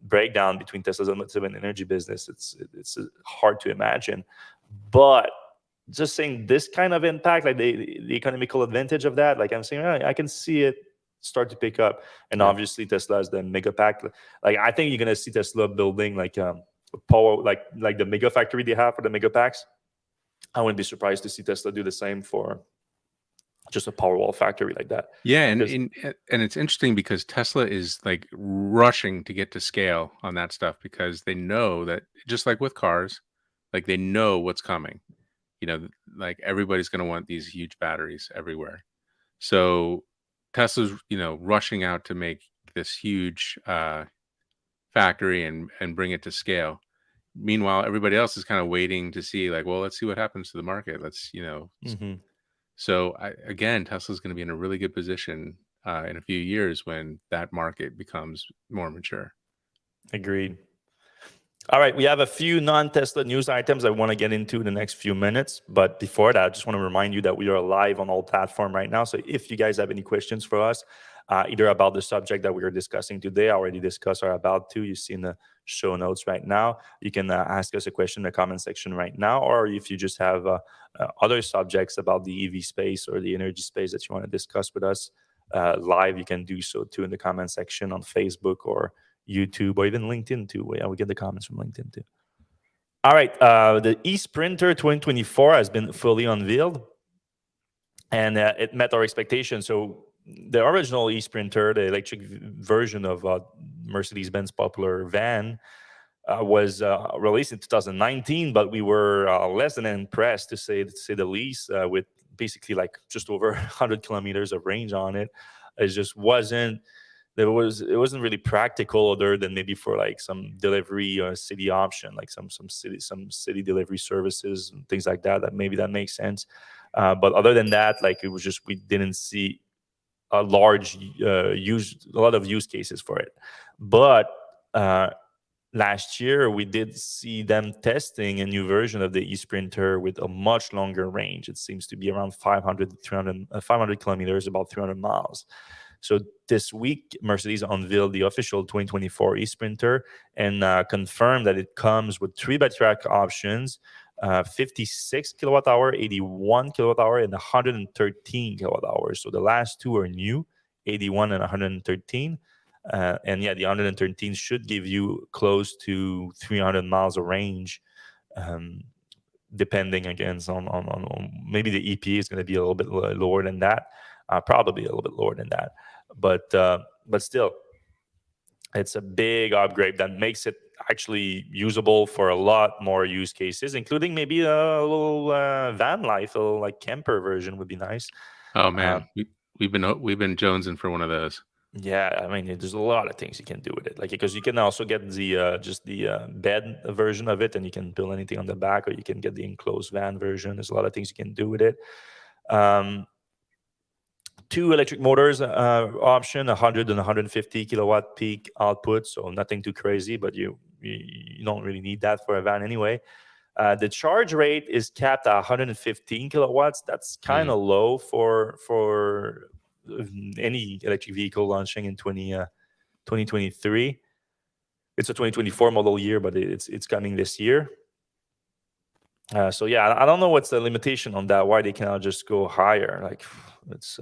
breakdown between Tesla's automotive and energy business, it's hard to imagine. But just saying this kind of impact, like the economical advantage of that, like I'm saying, I can see it start to pick up. And Yeah. obviously Tesla has the mega pack. Like I think you're gonna see Tesla building like power, like the mega factory they have for the mega packs. I wouldn't be surprised to see Tesla do the same for just a Powerwall factory like that. Yeah, Because and it's interesting because Tesla is like rushing to get to scale on that stuff because they know that, just like with cars, like they know what's coming. Like everybody's going to want these huge batteries everywhere. So Tesla's, rushing out to make this huge factory and bring it to scale. Meanwhile, everybody else is kind of waiting to see, like, well, let's see what happens to the market. Mhm. So again, Tesla's going to be in a really good position in a few years when that market becomes more mature. Agreed. All right, we have a few non-Tesla news items I want to get into in the next few minutes. But before that, I just want to remind you that we are live on all platforms right now. So if you guys have any questions for us, either about the subject that we are discussing today, I already discussed or about to, you see in the show notes right now, you can ask us a question in the comment section right now. Or if you just have other subjects about the EV space or the energy space that you want to discuss with us live, you can do so too in the comment section on Facebook or YouTube, or even LinkedIn too. Yeah, we get the comments from LinkedIn too. All right, the eSprinter 2024 has been fully unveiled, and it met our expectations. So the original eSprinter, the electric version of Mercedes-Benz popular van, was released in 2019, but we were less than impressed, to say the least, with basically like just over 100 kilometers of range on it. It just wasn't it wasn't really practical, other than maybe for like some delivery or city option, like some city delivery services and things like that, maybe that makes sense. But other than that, like, it was just, we didn't see a lot of use cases for it. But last year we did see them testing a new version of the eSprinter with a much longer range. It seems to be around 500 kilometers, about 300 miles. So this week, Mercedes unveiled the official 2024 eSprinter and confirmed that it comes with 3 battery pack options: 56 kilowatt hour, 81 kilowatt hour, and 113 kilowatt hours. So the last two are new, 81 and 113. And yeah, the 113 should give you close to 300 miles of range. Depending again on maybe the EPA is going to be a little bit lower than that, probably a little bit lower than that, but still, it's a big upgrade that makes it actually usable for a lot more use cases, including maybe a little van life, a little like camper version would be nice. Oh Um, man, we've been jonesing for one of those. Yeah, I mean, there's a lot of things you can do with it. Like, because you can also get the just the bed version of it, and you can build anything on the back, or you can get the enclosed van version. There's a lot of things you can do with it. Um, 2 electric motors option, 100 and 150 kilowatt peak output, so nothing too crazy, but you don't really need that for a van anyway. The charge rate is capped at 115 kilowatts. That's kind Mm. of low for any electric vehicle launching in 2023. It's a 2024 model year, but it's coming this year. So yeah, I don't know what's the limitation on that. Why they cannot just go higher? Like, it's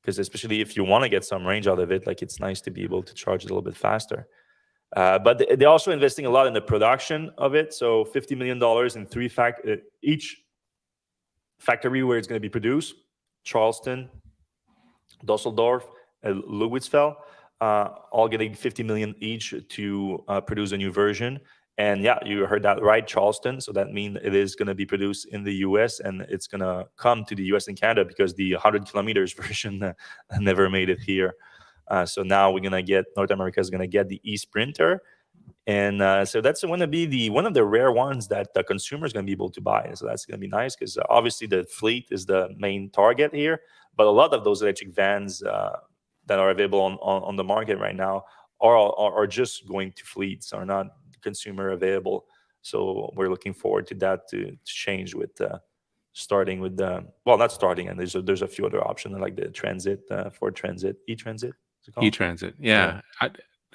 because especially if you want to get some range out of it, like, it's nice to be able to charge it a little bit faster. But they're also investing a lot in the production of it. So $50 million in each factory where it's going to be produced: Charleston, Dusseldorf, and Louisville, all getting 50 million each to produce a new version. And yeah, you heard that right, Charleston. So that means it is going to be produced in the US, and it's going to come to the US and Canada, because the 100 kilometers version never made it here. So now North America is going to get the eSprinter. And so that's going to be one of the rare ones that the consumer is going to be able to buy. So that's going to be nice, because obviously the fleet is the main target here. But a lot of those electric vans that are available on the market right now are just going to fleets, are not consumer available. So we're looking forward to that to change with starting with the, well, not starting, and there's a few other options like the Transit, Ford Transit, e-Transit, is it called? E-Transit, yeah.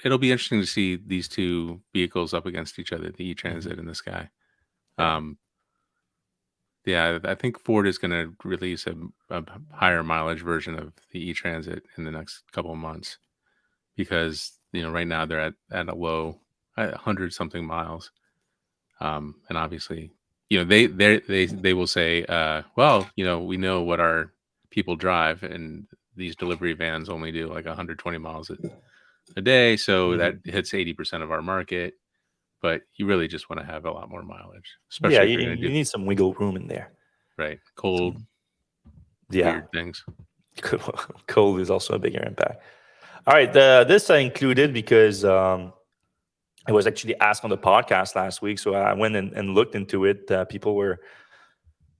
It'll be interesting to see these two vehicles up against each other, the E-Transit and this guy. Yeah. Yeah, I think Ford is going to release a higher mileage version of the E-Transit in the next couple of months, because right now they're at a low, 100 something miles, and obviously they will say, well, we know what our people drive, and these delivery vans only do like 120 miles a day, so that hits 80% of our market. But you really just want to have a lot more mileage, Yeah, especially if you're going to you do need some wiggle room in there. cold, Yeah, weird things. cold is also a bigger impact. All right, this I included because it was actually asked on the podcast last week, so I went and looked into it. People were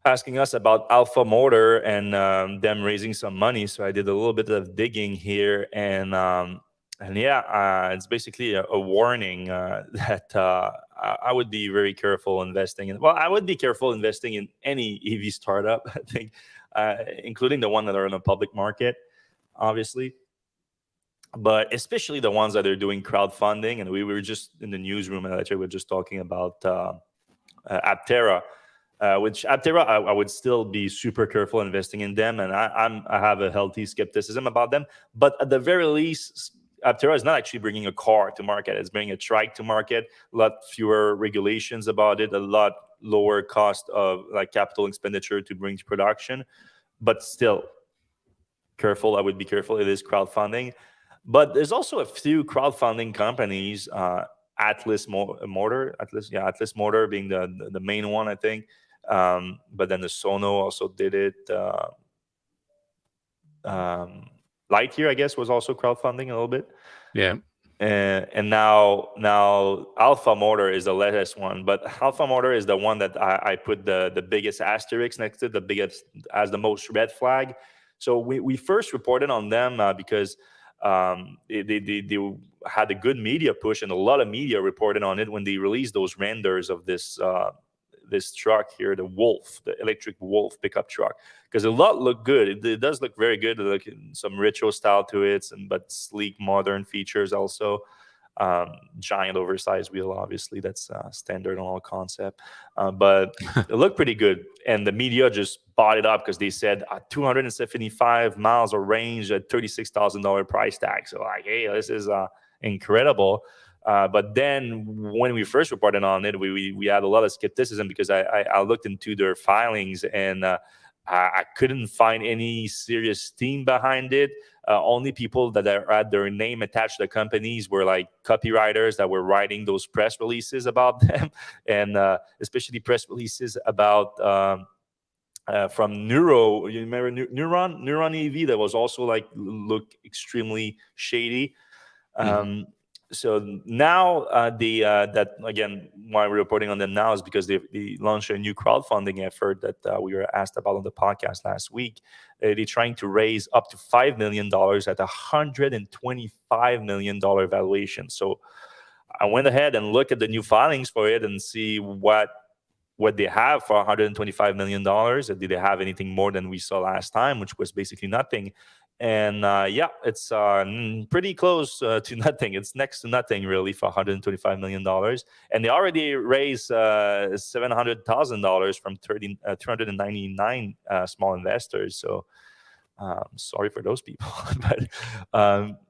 asking us about Alpha Motor and them raising some money, so I did a little bit of digging here, and yeah, it's basically a warning that I would be very careful investing in. Well, I would be careful investing in any EV startup, I think, including the one that are in the public market, obviously, but especially the ones that are doing crowdfunding. And we were just in the newsroom, and actually we were just talking about Aptera, which Aptera, I would still be super careful investing in them, and I have a healthy skepticism about them. But at the very least, Aptera is not actually bringing a car to market; it's bringing a trike to market. A lot fewer regulations about it, a lot lower cost of like capital expenditure to bring to production. But still, careful. I would be careful. It is crowdfunding, but there's also a few crowdfunding companies. Atlas Motor, Atlas Motor being the main one, I think. But then the Sono also did it. Lightyear, I guess, was also crowdfunding a little bit. Yeah. And now Alpha Motor is the latest one, but Alpha Motor is the one that I put the biggest asterisk next to, the biggest as the most red flag. So we first reported on them because they had a good media push, and a lot of media reported on it when they released those renders of this truck here, the Wolf, the electric Wolf pickup truck, because a lot look good. It does look very good. Like some retro style to it, but sleek, modern features also. Giant oversized wheel, obviously that's standard on all concept, but it looked pretty good. And the media just bought it up because they said 275 miles of range at $36,000 price tag. So like, hey, this is incredible. But then when we first reported on it, we had a lot of skepticism because I looked into their filings, and I couldn't find any serious team behind it. Only people that had their name attached to the companies were like copywriters that were writing those press releases about them, and especially press releases about from Neuro. You remember Neuron EV that was also like look extremely shady. So now that again, why we're reporting on them now is because they launched a new crowdfunding effort that we were asked about on the podcast last week. They're trying to raise up to $5 million at $125 million valuation. So I went ahead and looked at the new filings for it and see what they have for $125 million. Did they have anything more than we saw last time, which was basically nothing? And yeah, it's pretty close to nothing. It's next to nothing, really, for $125 million. And they already raised $700,000 from 299 small investors. So sorry for those people. But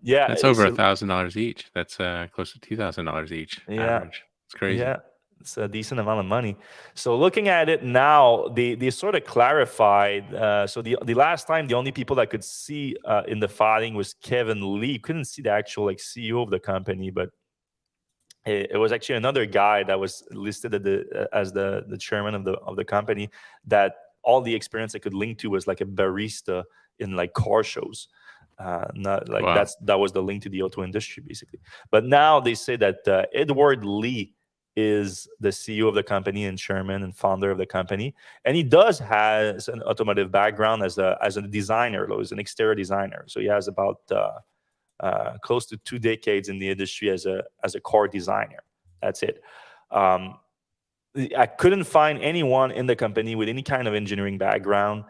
yeah. That's over $1,000 each. That's close to $2,000 each average. It's crazy. Yeah. It's a decent amount of money. So looking at it now, they sort of clarified. So the last time, the only people that could see in the filing was Kevin Lee. Couldn't see the actual like CEO of the company, but it was actually another guy that was listed as the chairman of the company. That all the experience I could link to was like a barista in like car shows. Not like Wow. that was the link to the auto industry basically. But now they say that Edward Lee is the CEO of the company and chairman and founder of the company, and he does has an automotive background as a designer, though, as an exterior designer. So he has about close to 2 decades in the industry as a car designer. That's it. I couldn't find anyone in the company with any kind of engineering background.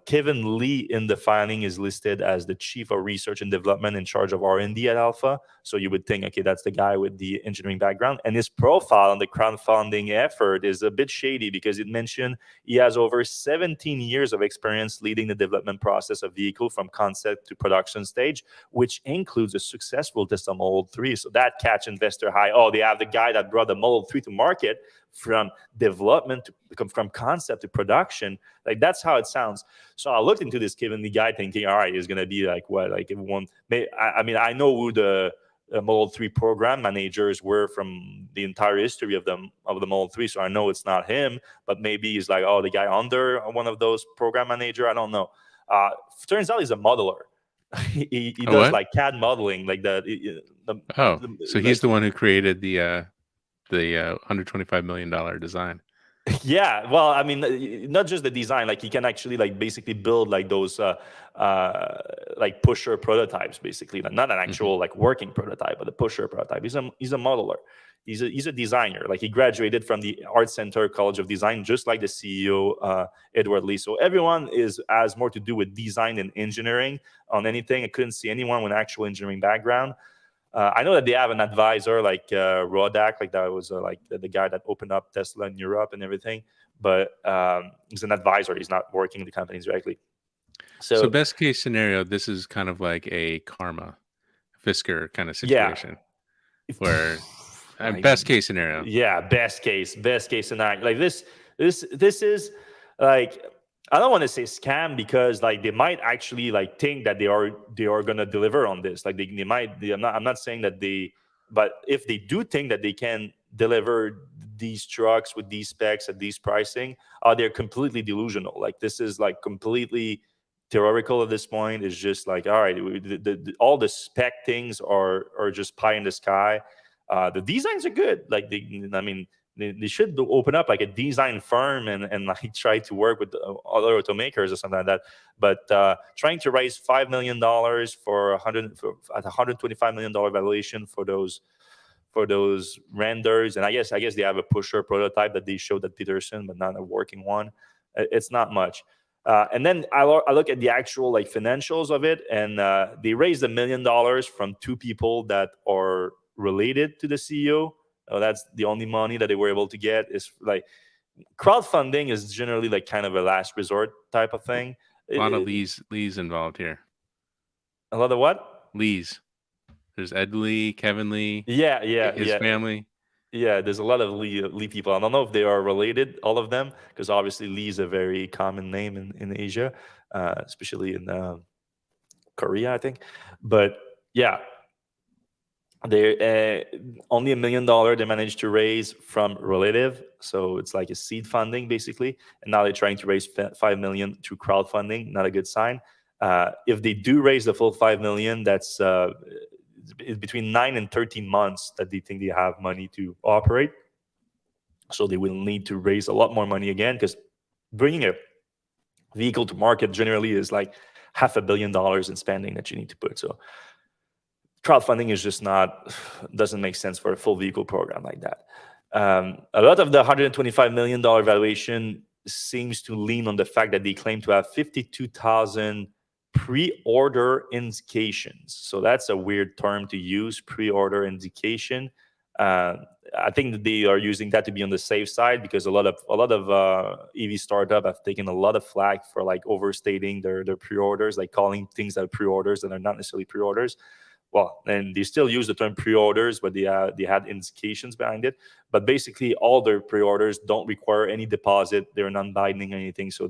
Kevin Lee in the filing is listed as the chief of research and development in charge of R&D at Alpha. So you would think, okay, that's the guy with the engineering background. And his profile on the crowdfunding effort is a bit shady because it mentioned he has over 17 years of experience leading the development process of vehicle from concept to production stage, which includes a successful Tesla Model 3. So that catch investor high. Oh, they have the guy that brought the Model 3 to market from development to from concept to production. Like that's how it sounds. So I looked into this Kevin Lee guy, thinking, all right, it's gonna be like what, like everyone. I mean, I know who the Model 3 program managers were from the entire history of the Model 3, so I know it's not him. But maybe he's like, oh, the guy under one of those program manager. I don't know. Turns out he's a modeler. he does what? like CAD modeling, like So he's the one who created the $125 million design. Yeah, well, I mean, not just the design. Like he can actually like basically build like those like pusher prototypes, basically. Like, not an actual like working prototype, but a pusher prototype. He's a modeler. He's a designer. Like he graduated from the Art Center College of Design, just like the CEO Edward Lee. So everyone has more to do with design and engineering on anything. I couldn't see anyone with an actual engineering background. I know that they have an advisor like Rodak, like that was like the guy that opened up Tesla in Europe and everything. But he's an advisor. He's not working in the companies directly. So best case scenario, this is kind of like a Karma Fisker kind of situation. Yeah. Where Like, best case scenario. Yeah, best case scenario. Like this is like, I don't want to say scam, because like they might actually like think that they are going to deliver on this. Like they might. I'm not saying that they, but if they do think that they can deliver these trucks with these specs at these pricing, they're completely delusional. Like this is like completely theoretical at this point. It's just like, all right, all the spec things are just pie in the sky. The designs are good. Like they should open up like a design firm and like try to work with other automakers or something like that. But trying to raise $5 million for at $125 million valuation for those renders, and I guess they have a pusher prototype that they showed at Peterson, but not a working one. It's not much. And then I look at the actual like financials of it, and they raised $1 million from two people that are related to the CEO. That's the only money that they were able to get. Is like crowdfunding is generally like kind of a last resort type of thing. A lot of Lees involved here. A lot of what? Lees. There's Ed Lee, Kevin Lee. Yeah, his family. Yeah, there's a lot of Lee people. I don't know if they are related, all of them, because obviously Lee is a very common name in Asia, especially in Korea, I think. But yeah, they only $1 million they managed to raise from relative, so it's like a seed funding basically. And now they're trying to raise $5 million through crowdfunding. Not a good sign. If they do raise the full $5 million, that's between 9 and 13 months that they think they have money to operate. So they will need to raise a lot more money again, because bringing a vehicle to market generally is like $500 million in spending that you need to put. So crowdfunding is just doesn't make sense for a full vehicle program like that. A lot of the $125 million valuation seems to lean on the fact that they claim to have 52,000 pre-order indications. So that's a weird term to use, pre-order indication. I think that they are using that to be on the safe side, because a lot of EV startup have taken a lot of flack for like overstating their pre-orders, like calling things that are pre-orders that are not necessarily pre-orders. Well, and they still use the term pre-orders, but they had indications behind it. But basically, all their pre-orders don't require any deposit. They're non-binding or anything. So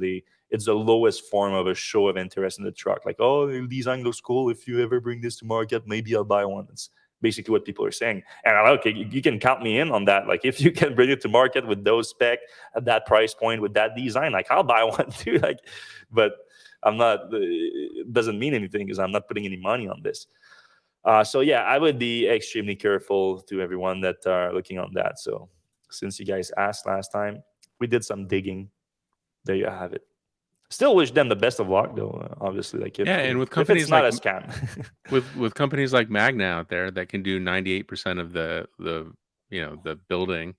it's the lowest form of a show of interest in the truck. Like, oh, the design looks cool. If you ever bring this to market, maybe I'll buy one. That's basically what people are saying. And okay, you can count me in on that. Like, if you can bring it to market with those spec at that price point with that design, like I'll buy one too. Like, but I'm not. It doesn't mean anything because I'm not putting any money on this. So yeah, I would be extremely careful to everyone that are looking on that. So since you guys asked last time, we did some digging. There you have it. Still wish them the best of luck, though. Obviously, like and with companies if it's not a scam, with companies like Magna out there that can do 98% of the building,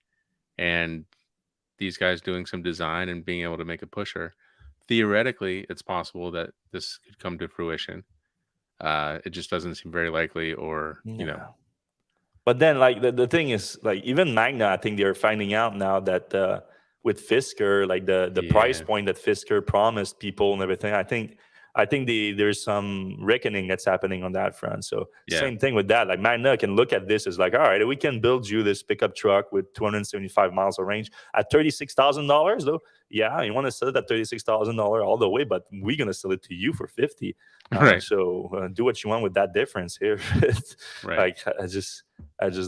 and these guys doing some design and being able to make a pusher, theoretically, it's possible that this could come to fruition. It just doesn't seem very likely, or But then, like the thing is, like even Magna, I think they're finding out now that with Fisker, like the price point that Fisker promised people and everything, I think I think there's some reckoning that's happening on that front. So Yeah. same thing with that. Like Magna can look at this as like, all right, we can build you this pickup truck with 275 miles of range at $36,000 though. Yeah, you want to sell it at $36,000 all the way, but we're gonna sell it to you for 50. Right. So do what you want with that difference here. Right. Like I just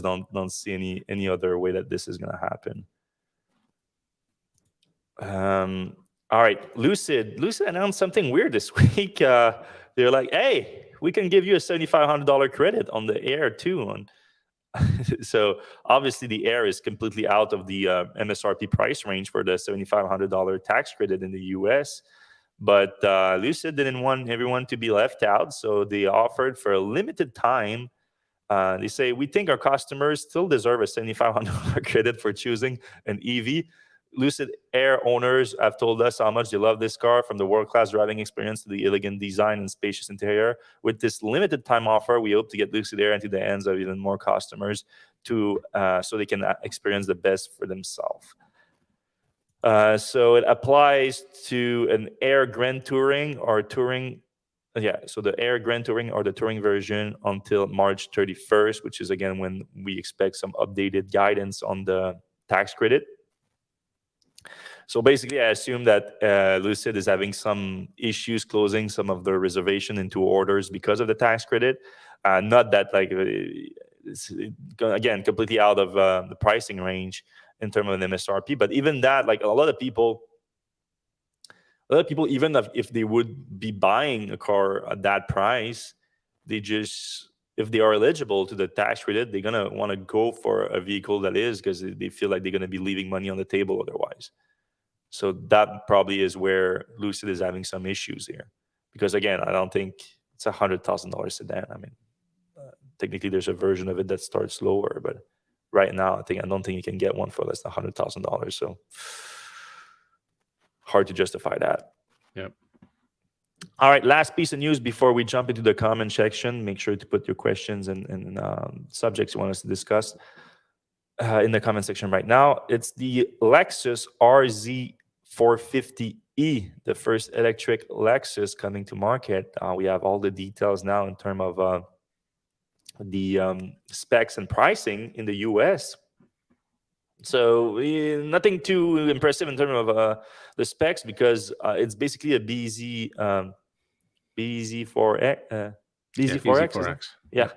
don't see any other way that this is gonna happen. All right, Lucid announced something weird this week. They're like, hey, we can give you a $7,500 credit on the Air too. So obviously the Air is completely out of the MSRP price range for the $7,500 tax credit in the US. But Lucid didn't want everyone to be left out, so they offered for a limited time. They say, we think our customers still deserve a $7,500 credit for choosing an EV. Lucid Air owners have told us how much they love this car, from the world-class driving experience to the elegant design and spacious interior. With this limited time offer, we hope to get Lucid Air into the hands of even more customers so they can experience the best for themselves. So it applies to an Air Grand Touring or Touring. So the Air Grand Touring or the Touring version until March 31st, which is again when we expect some updated guidance on the tax credit. So basically, I assume that Lucid is having some issues closing some of their reservation into orders because of the tax credit. Not that like it's, again, completely out of the pricing range in terms of an MSRP, but even that, like a lot of people, even if they would be buying a car at that price, if they are eligible to the tax credit, they're gonna want to go for a vehicle that is, because they feel like they're gonna be leaving money on the table otherwise. So that probably is where Lucid is having some issues here, because again, I don't think it's $100,000 sedan. I mean, technically there's a version of it that starts lower, but right now I don't think you can get one for less than $100,000. So hard to justify that. Yep. All right, last piece of news before we jump into the comment section. Make sure to put your questions and subjects you want us to discuss in the comment section right now. It's the Lexus RZ 450e, the first electric Lexus coming to market. We have all the details now in terms of the specs and pricing in the US. So nothing too impressive in terms of the specs, because it's basically a BZ4X. BZ4X. Yeah.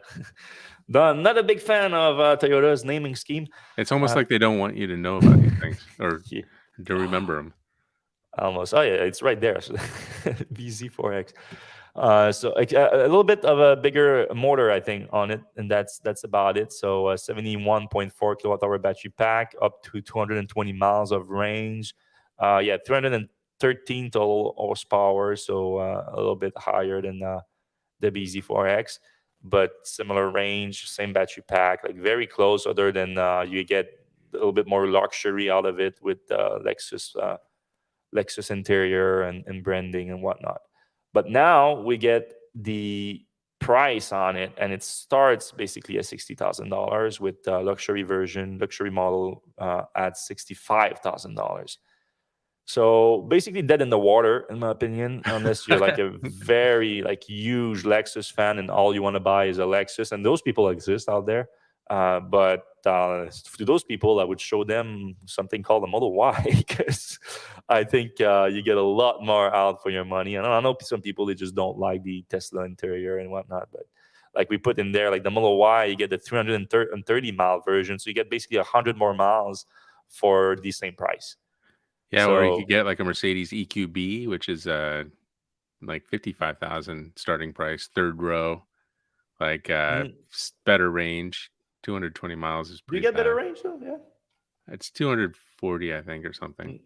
Not a big fan of Toyota's naming scheme. It's almost like they don't want you to know about these things or to remember them. Almost. Oh yeah, it's right there. BZ4X. So a little bit of a bigger motor, I think, on it, and that's about it. So 71.4 kilowatt-hour battery pack, up to 220 miles of range. 313 total horsepower, so a little bit higher than the BZ4X, but similar range, same battery pack, like very close. Other than you get a little bit more luxury out of it with Lexus interior and branding and whatnot. But now we get the price on it, and it starts basically at $60,000 with the luxury model at $65,000. So basically dead in the water, in my opinion, unless you're like a very huge Lexus fan and all you want to buy is a Lexus, and those people exist out there. But to those people, I would show them something called a Model Y, because I think you get a lot more out for your money. And I know some people, they just don't like the Tesla interior and whatnot, but like we put in there, like the Model Y, you get the 330 mile version, so you get basically 100 more miles for the same price. Yeah, or you could get like a Mercedes EQB, which is like 55,000 starting price, third row, like better range. 220 miles is pretty. Do you get better range though? Yeah, it's 240, I think, or something.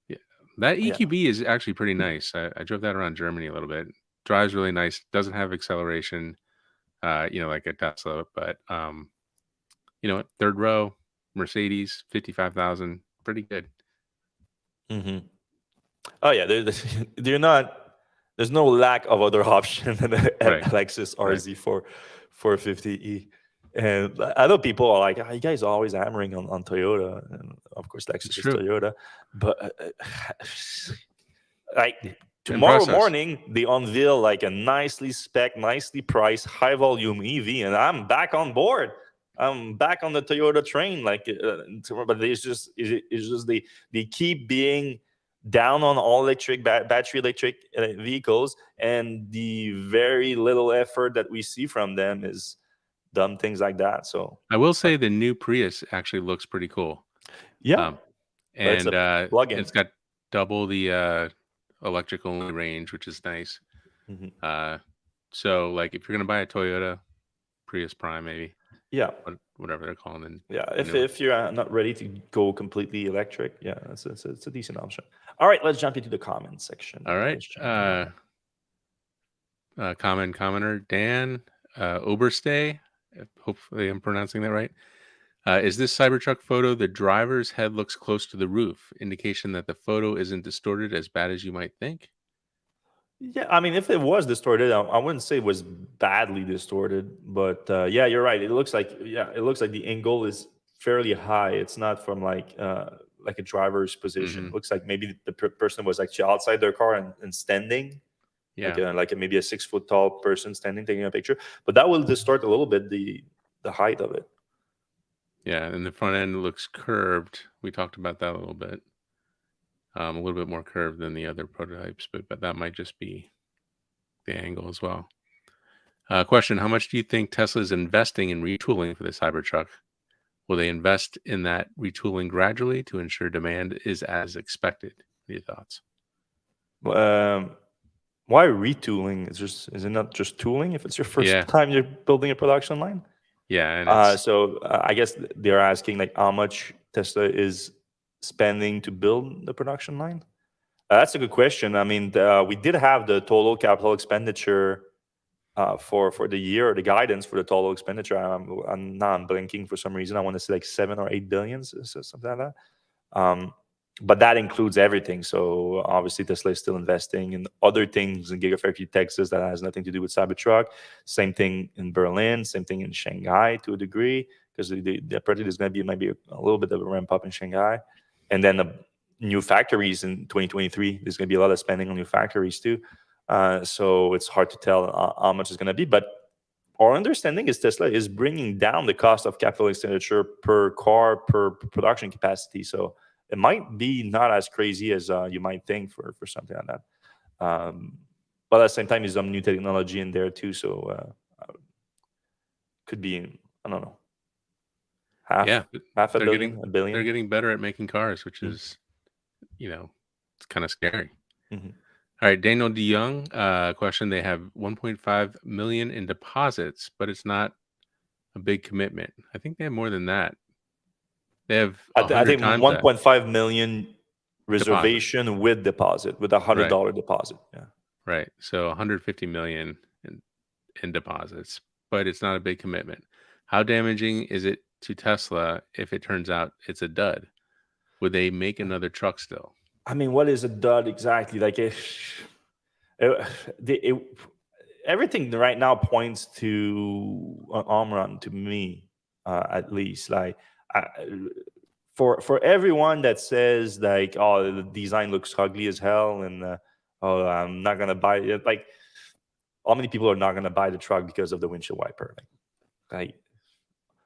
Yeah, that EQB is actually pretty nice. I drove that around Germany a little bit. Drives really nice. Doesn't have acceleration, like a Tesla, but third row, Mercedes, 55,000, pretty good. Mm-hmm. Oh yeah, they're not. There's no lack of other option than Lexus RZ 450e. And I know people are like, you guys are always hammering on Toyota, and of course Lexus is Toyota, but tomorrow morning they unveil like a nicely spec, nicely priced, high volume EV, and I'm back on board. I'm back on the Toyota train. Like, but it's just they keep being down on all electric battery electric vehicles, and the very little effort that we see from them is dumb things like that. So I will say the new Prius actually looks pretty cool. yeah, but it's And a plug-in. it's got double the electric only range, which is nice. So like if you're gonna buy a Toyota Prius Prime, maybe, yeah, whatever they're calling it. Yeah, if you're not ready to go completely electric, yeah, it's a decent option. All right, let's jump into the comments section. All right. Commenter Dan Oberstay, hopefully I'm pronouncing that right. Is this Cybertruck photo the driver's head looks close to the roof, indication that the photo isn't distorted as bad as you might think? Yeah, I mean, if it was distorted, I wouldn't say it was badly distorted, but yeah, you're right. It looks like the angle is fairly high. It's not from like a driver's position. It looks like maybe the person was actually outside their car and standing, like maybe a 6 foot tall person standing taking a picture. But that will distort a little bit the height of it. Yeah, and the front end looks curved. We talked about that a little bit. A little bit more curved than the other prototypes, but that might just be the angle as well. Question: how much do you think Tesla is investing in retooling for the Cybertruck? Will they invest in that retooling gradually to ensure demand is as expected? What are your thoughts? Why retooling? Is it not just tooling if it's your first time you're building a production line? Yeah, and so I guess they're asking like how much Tesla is spending to build the production line. That's a good question. I mean, we did have the total capital expenditure for the year, the guidance for the total expenditure. I'm blinking for some reason. I want to say like 7 or 8 billions, something like that. But that includes everything. So obviously Tesla is still investing in other things in Gigafactory Texas that has nothing to do with Cybertruck. Same thing in Berlin. Same thing in Shanghai to a degree, because the project is going to be maybe a little bit of a ramp up in Shanghai, and then the new factories in 2023. There's going to be a lot of spending on new factories too. So it's hard to tell how much it's going to be, but our understanding is Tesla is bringing down the cost of capital expenditure per car per production capacity. So it might be not as crazy as you might think for something like that. But at the same time, there's some new technology in there too. So could be, I don't know, half a billion, a billion. They're getting better at making cars, which is, it's kind of scary. All right, Daniel DeYoung, question: they have 1.5 million in deposits, but it's not a big commitment. I think they have more than that. They have I think 1.5 million reservation with deposit, with $100 deposit. Yeah. Right. So 150 million in deposits, but it's not a big commitment. How damaging is it to Tesla if it turns out it's a dud? Would they make another truck still? I mean, what is a dud exactly? Like everything right now points to an home run to me, at least. Like for everyone that says like, oh, the design looks ugly as hell, and oh, I'm not gonna buy it. Like, how many people are not gonna buy the truck because of the windshield wiper? Like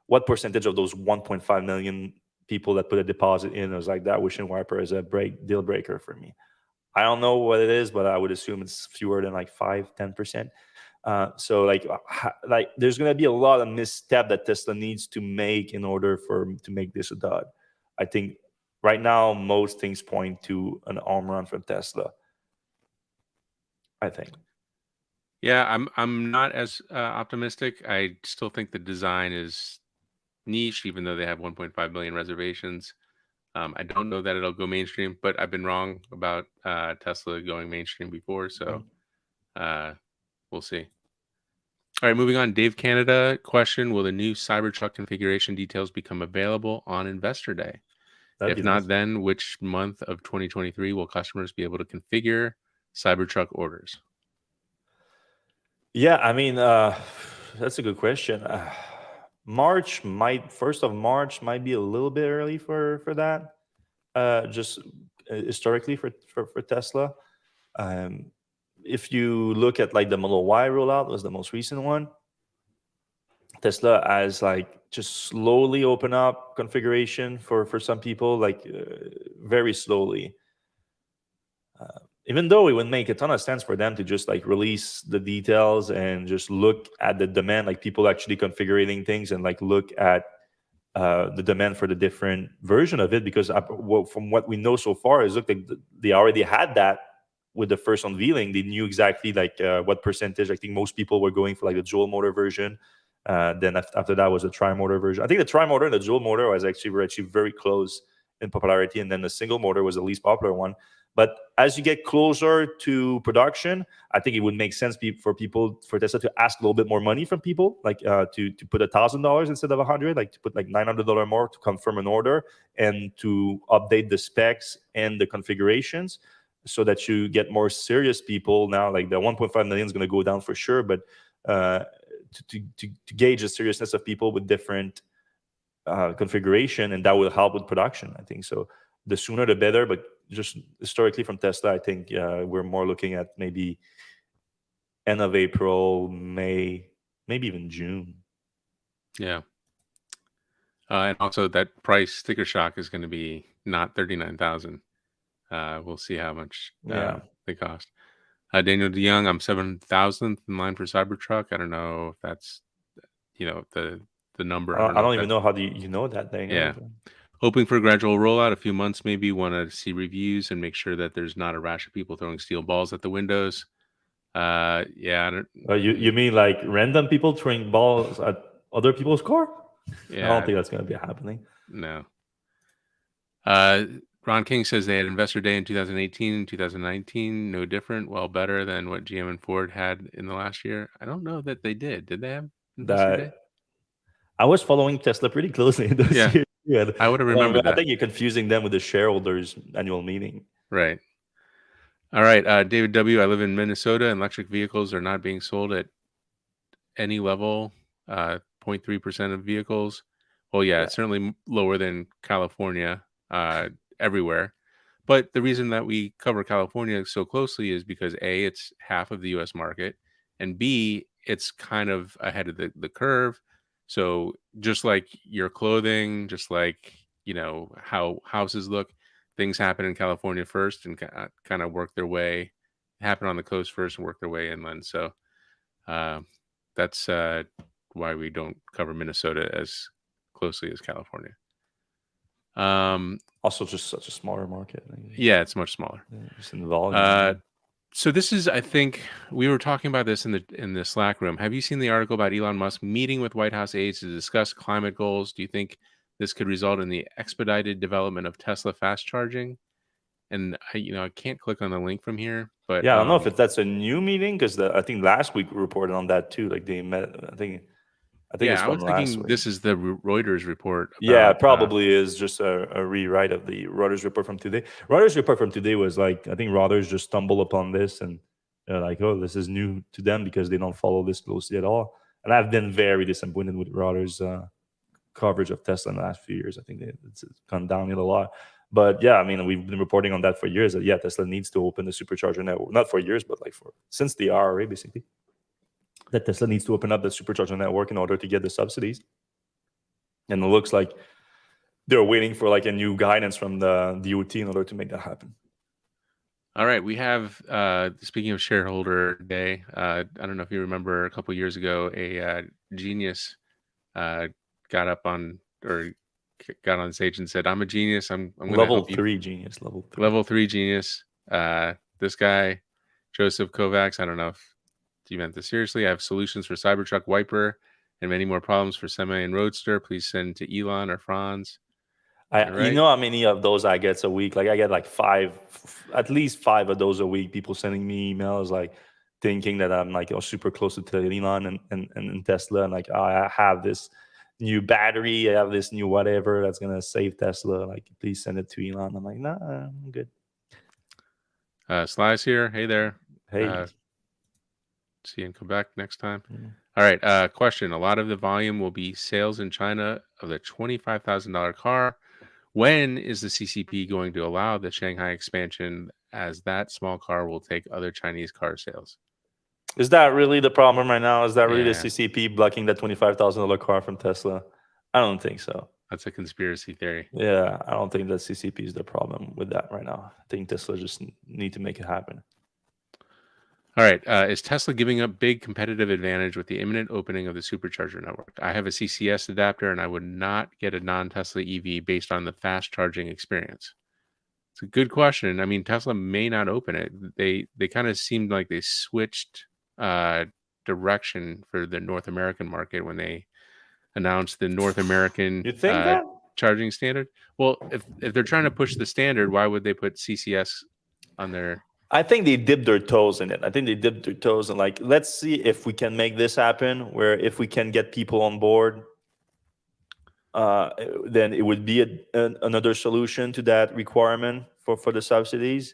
what percentage of those 1.5 million people that put a deposit in was like, that windshield wiper is a deal breaker for me? I don't know what it is, but I would assume it's fewer than like 5-10%. So like there's going to be a lot of misstep that Tesla needs to make in order to make this a dud. I think right now most things point to an home run from Tesla, I think. Yeah, I'm not as optimistic. I still think the design is niche, even though they have 1.5 million reservations. I don't know that it'll go mainstream, but I've been wrong about Tesla going mainstream before, so we'll see. All right, moving on. Dave Canada question: will the new Cybertruck configuration details become available on Investor Day? If not, then which month of 2023 will customers be able to configure Cybertruck orders? Yeah, I mean, that's a good question. First of March might be a little bit early for that. Just historically for Tesla. If you look at like the Model Y rollout, was the most recent one. Tesla has like just slowly open up configuration for some people, like very slowly. Even though it would make a ton of sense for them to just like release the details and just look at the demand, like people actually configuring things and like look at the demand for the different version of it, because from what we know so far is look like they already had that with the first unveiling. They knew exactly like what percentage. I think most people were going for like the dual motor version. Then after that was a tri-motor version. I think the tri-motor and the dual motor were actually very close in popularity, and then the single motor was the least popular one. But as you get closer to production, I think it would make sense for Tesla to ask a little bit more money from people, like to put $1,000 instead of $100, like to put like $900 more to confirm an order and to update the specs and the configurations, so that you get more serious people. Now, like the 1.5 million is going to go down for sure, but to gauge the seriousness of people with different configuration, and that will help with production, I think. So the sooner the better, but just historically from Tesla, I think we're more looking at maybe end of April, May, maybe even June. Yeah. And also that price sticker shock is going to be not 39,000. We'll see how much they cost. Daniel DeYoung, I'm 7,000th in line for Cybertruck. I don't know if that's, the number. I don't even know how you know that, Daniel. Yeah. Hoping for a gradual rollout, a few months maybe. Want to see reviews and make sure that there's not a rash of people throwing steel balls at the windows. Yeah. You mean like random people throwing balls at other people's car? Yeah. I don't think that's going to be happening. No. Ron King says they had Investor Day in 2018 and 2019. No different. Well, better than what GM and Ford had in the last year. I don't know that they did. Did they have Investor Day? I was following Tesla pretty closely in those years. Yeah, I would have remembered that. I think you're confusing them with the shareholders' annual meeting. Right. All right. David W., I live in Minnesota, and electric vehicles are not being sold at any level. 0.3% of vehicles. Well, yeah, it's certainly lower than California everywhere. But the reason that we cover California so closely is because A, it's half of the U.S. market, and B, it's kind of ahead of the curve. So just like your clothing, just like, how houses look, things happen in California first and kind of work their way, happen on the coast first and work their way inland. So that's why we don't cover Minnesota as closely as California. Also just such a smaller market. Yeah, it's much smaller. Just in volume. So this is, I think we were talking about this in the Slack room. Have you seen the article about Elon Musk meeting with White House aides to discuss climate goals? Do you think this could result in the expedited development of Tesla fast charging? And I can't click on the link from here, but yeah, I don't know if that's a new meeting, because I think last week we reported on that too. Like they met. I think yeah, I was thinking this is the Reuters report. Yeah, it probably is just a rewrite of the Reuters report from today. Reuters report from today was like, I think Reuters just stumbled upon this and they're like, oh, this is new to them because they don't follow this closely at all. And I've been very disappointed with Reuters' coverage of Tesla in the last few years. I think it's gone downhill a lot. But yeah, I mean, we've been reporting on that for years, that Tesla needs to open the supercharger network. Not for years, but like since the IRA, basically. That Tesla needs to open up the supercharger network in order to get the subsidies. And it looks like they're waiting for like a new guidance from the DOT in order to make that happen. All right. We have, speaking of shareholder day, I don't know if you remember a couple years ago, a genius got on stage and said, I'm a genius. I'm going to level 3 genius. Level 3 genius. This guy, Joseph Kovacs, I don't know if you meant this seriously. I have solutions for Cybertruck wiper and many more problems for Semi and Roadster. Please send to Elon or Franz. You know how many of those I get a week? Like I get like at least five of those a week. People sending me emails like thinking that I'm like super close to Elon and Tesla, and like, oh, I have this new battery, I have this new whatever that's gonna save Tesla. Like, please send it to Elon. I'm like, nah, I'm good. Sly's here. Hey there. Hey. See you in Quebec next time. All right. Question. A lot of the volume will be sales in China of the $25,000 car. When is the CCP going to allow the Shanghai expansion as that small car will take other Chinese car sales. Is that really the problem right now? Is that really the Yeah. CCP blocking that $25,000 car from Tesla? I don't think so. That's a conspiracy theory. Yeah, I don't think that CCP is the problem with that right now. I think Tesla just need to make it happen. All right. Is Tesla giving up big competitive advantage with the imminent opening of the supercharger network? I have a CCS adapter and I would not get a non-Tesla EV based on the fast charging experience. It's a good question. I mean, Tesla may not open it. They kind of seemed like they switched direction for the North American market when they announced the North American You think that? charging standard. Well, if they're trying to push the standard, why would they put CCS on their? I think they dipped their toes in it. I think they dipped their toes and like, let's see if we can make this happen. Where if we can get people on board, then it would be another solution to that requirement for the subsidies.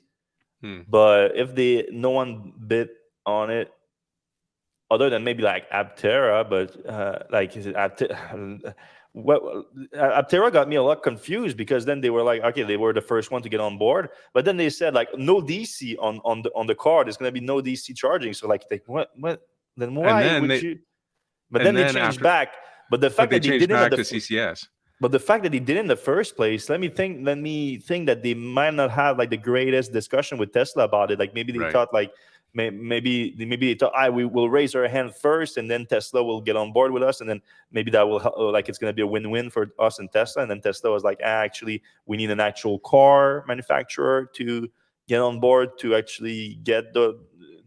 But if no one bid on it, other than maybe like Aptera, but like is it well, Aptera got me a lot confused because then they were like, okay, they were the first one to get on board, but then they said like no DC on the car. There's gonna be no DC charging. So like, what? Then why would you? But then they changed back. But the fact that they changed didn't back to CCS. But the fact that they did in the first place, let me think that they might not have like the greatest discussion with Tesla about it. Like maybe they thought like maybe they thought, we will raise our hand first, and then Tesla will get on board with us, and then maybe that will help, like it's going to be a win-win for us and Tesla. And then Tesla was like, actually, we need an actual car manufacturer to get on board to actually get the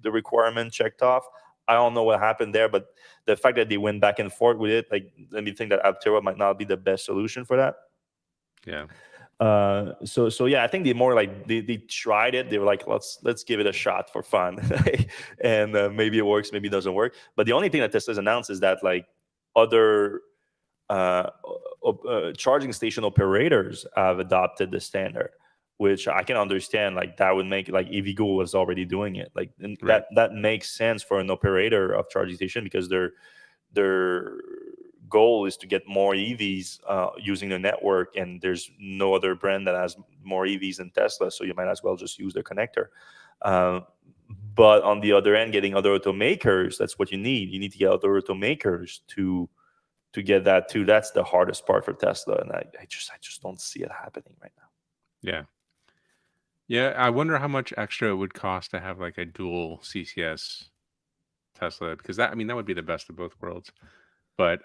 requirement checked off. I don't know what happened there, but the fact that they went back and forth with it, like, let me think that Aptera might not be the best solution for that. Yeah. So yeah, I think they more like they tried it. They were like, let's give it a shot for fun, and maybe it works, maybe it doesn't work. But the only thing that Tesla's announced is that like other charging station operators have adopted the standard, which I can understand. Like that would make like EVgo was already doing it. Like that makes sense for an operator of charging station because their goal is to get more EVs using the network, and there's no other brand that has more EVs than Tesla, so you might as well just use their connector. But on the other end, getting other automakers, that's what you need. You need to get other automakers to get that too. That's the hardest part for Tesla, and I just don't see it happening right now. Yeah, I wonder how much extra it would cost to have like a dual CCS Tesla, because that would be the best of both worlds. But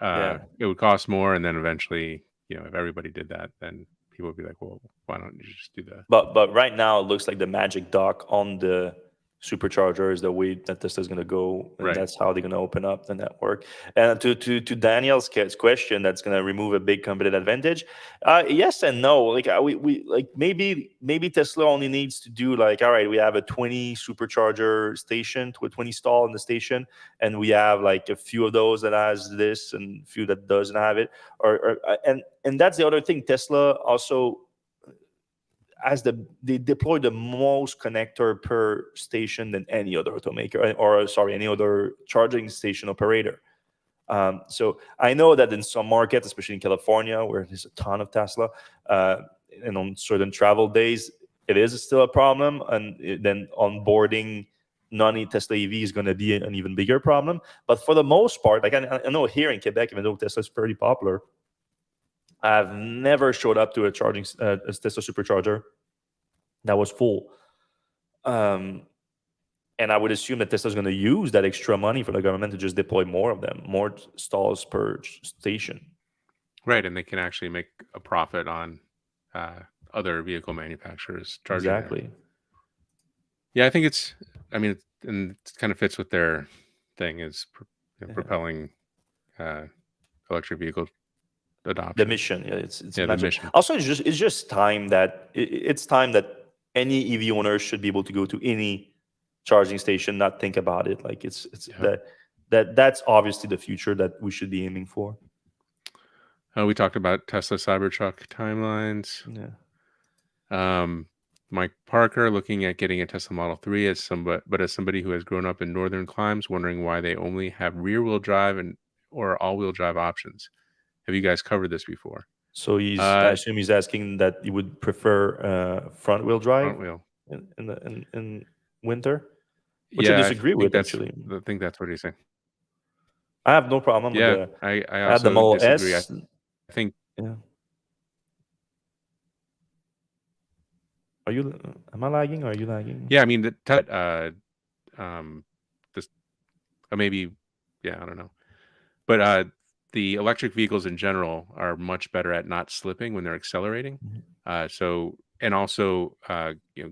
it would cost more, and then eventually, if everybody did that, then people would be like, well, why don't you just do that? But right now, it looks like the magic dock on the supercharger is the way that this is going to go, and that's how they're going to open up the network. And to Daniel's question, that's going to remove a big competitive advantage. Yes and no. Like we like maybe Tesla only needs to do like, all right, we have a 20 supercharger station to a 20 stall in the station, and we have like a few of those that has this and a few that doesn't have it, and that's the other thing. Tesla also they deploy the most connector per station than any other automaker, or any other charging station operator. So I know that in some markets, especially in California, where there's a ton of Tesla, and on certain travel days, it is still a problem. And then onboarding non-Tesla EV is going to be an even bigger problem. But for the most part, like I know here in Quebec, even though Tesla is pretty popular, I've never showed up to a Tesla supercharger that was full. And I would assume that Tesla's going to use that extra money for the government to just deploy more of them, more stalls per station. Right, and they can actually make a profit on other vehicle manufacturers charging. Exactly. There. Yeah, I think and it kind of fits with their thing is propelling electric vehicle adoption. The mission, it's the mission. Also, it's just time that it's time that any EV owner should be able to go to any charging station, not think about it. Like it's that's obviously the future that we should be aiming for. We talked about Tesla Cybertruck timelines. Yeah. Mike Parker looking at getting a Tesla Model 3 as somebody who has grown up in northern climes, wondering why they only have rear-wheel drive or all-wheel drive options. Have you guys covered this before? So I assume he's asking that you would prefer front-wheel drive. Front wheel. in winter, which I Yeah, disagree with actually. I think that's what he's saying. I have no problem with Yeah, the. I I had the also Model disagree. I S. think Yeah. Are you? Am I lagging or are you lagging? yeah, I mean this maybe yeah, I don't know. But the electric vehicles in general are much better at not slipping when they're accelerating. Mhm. So and also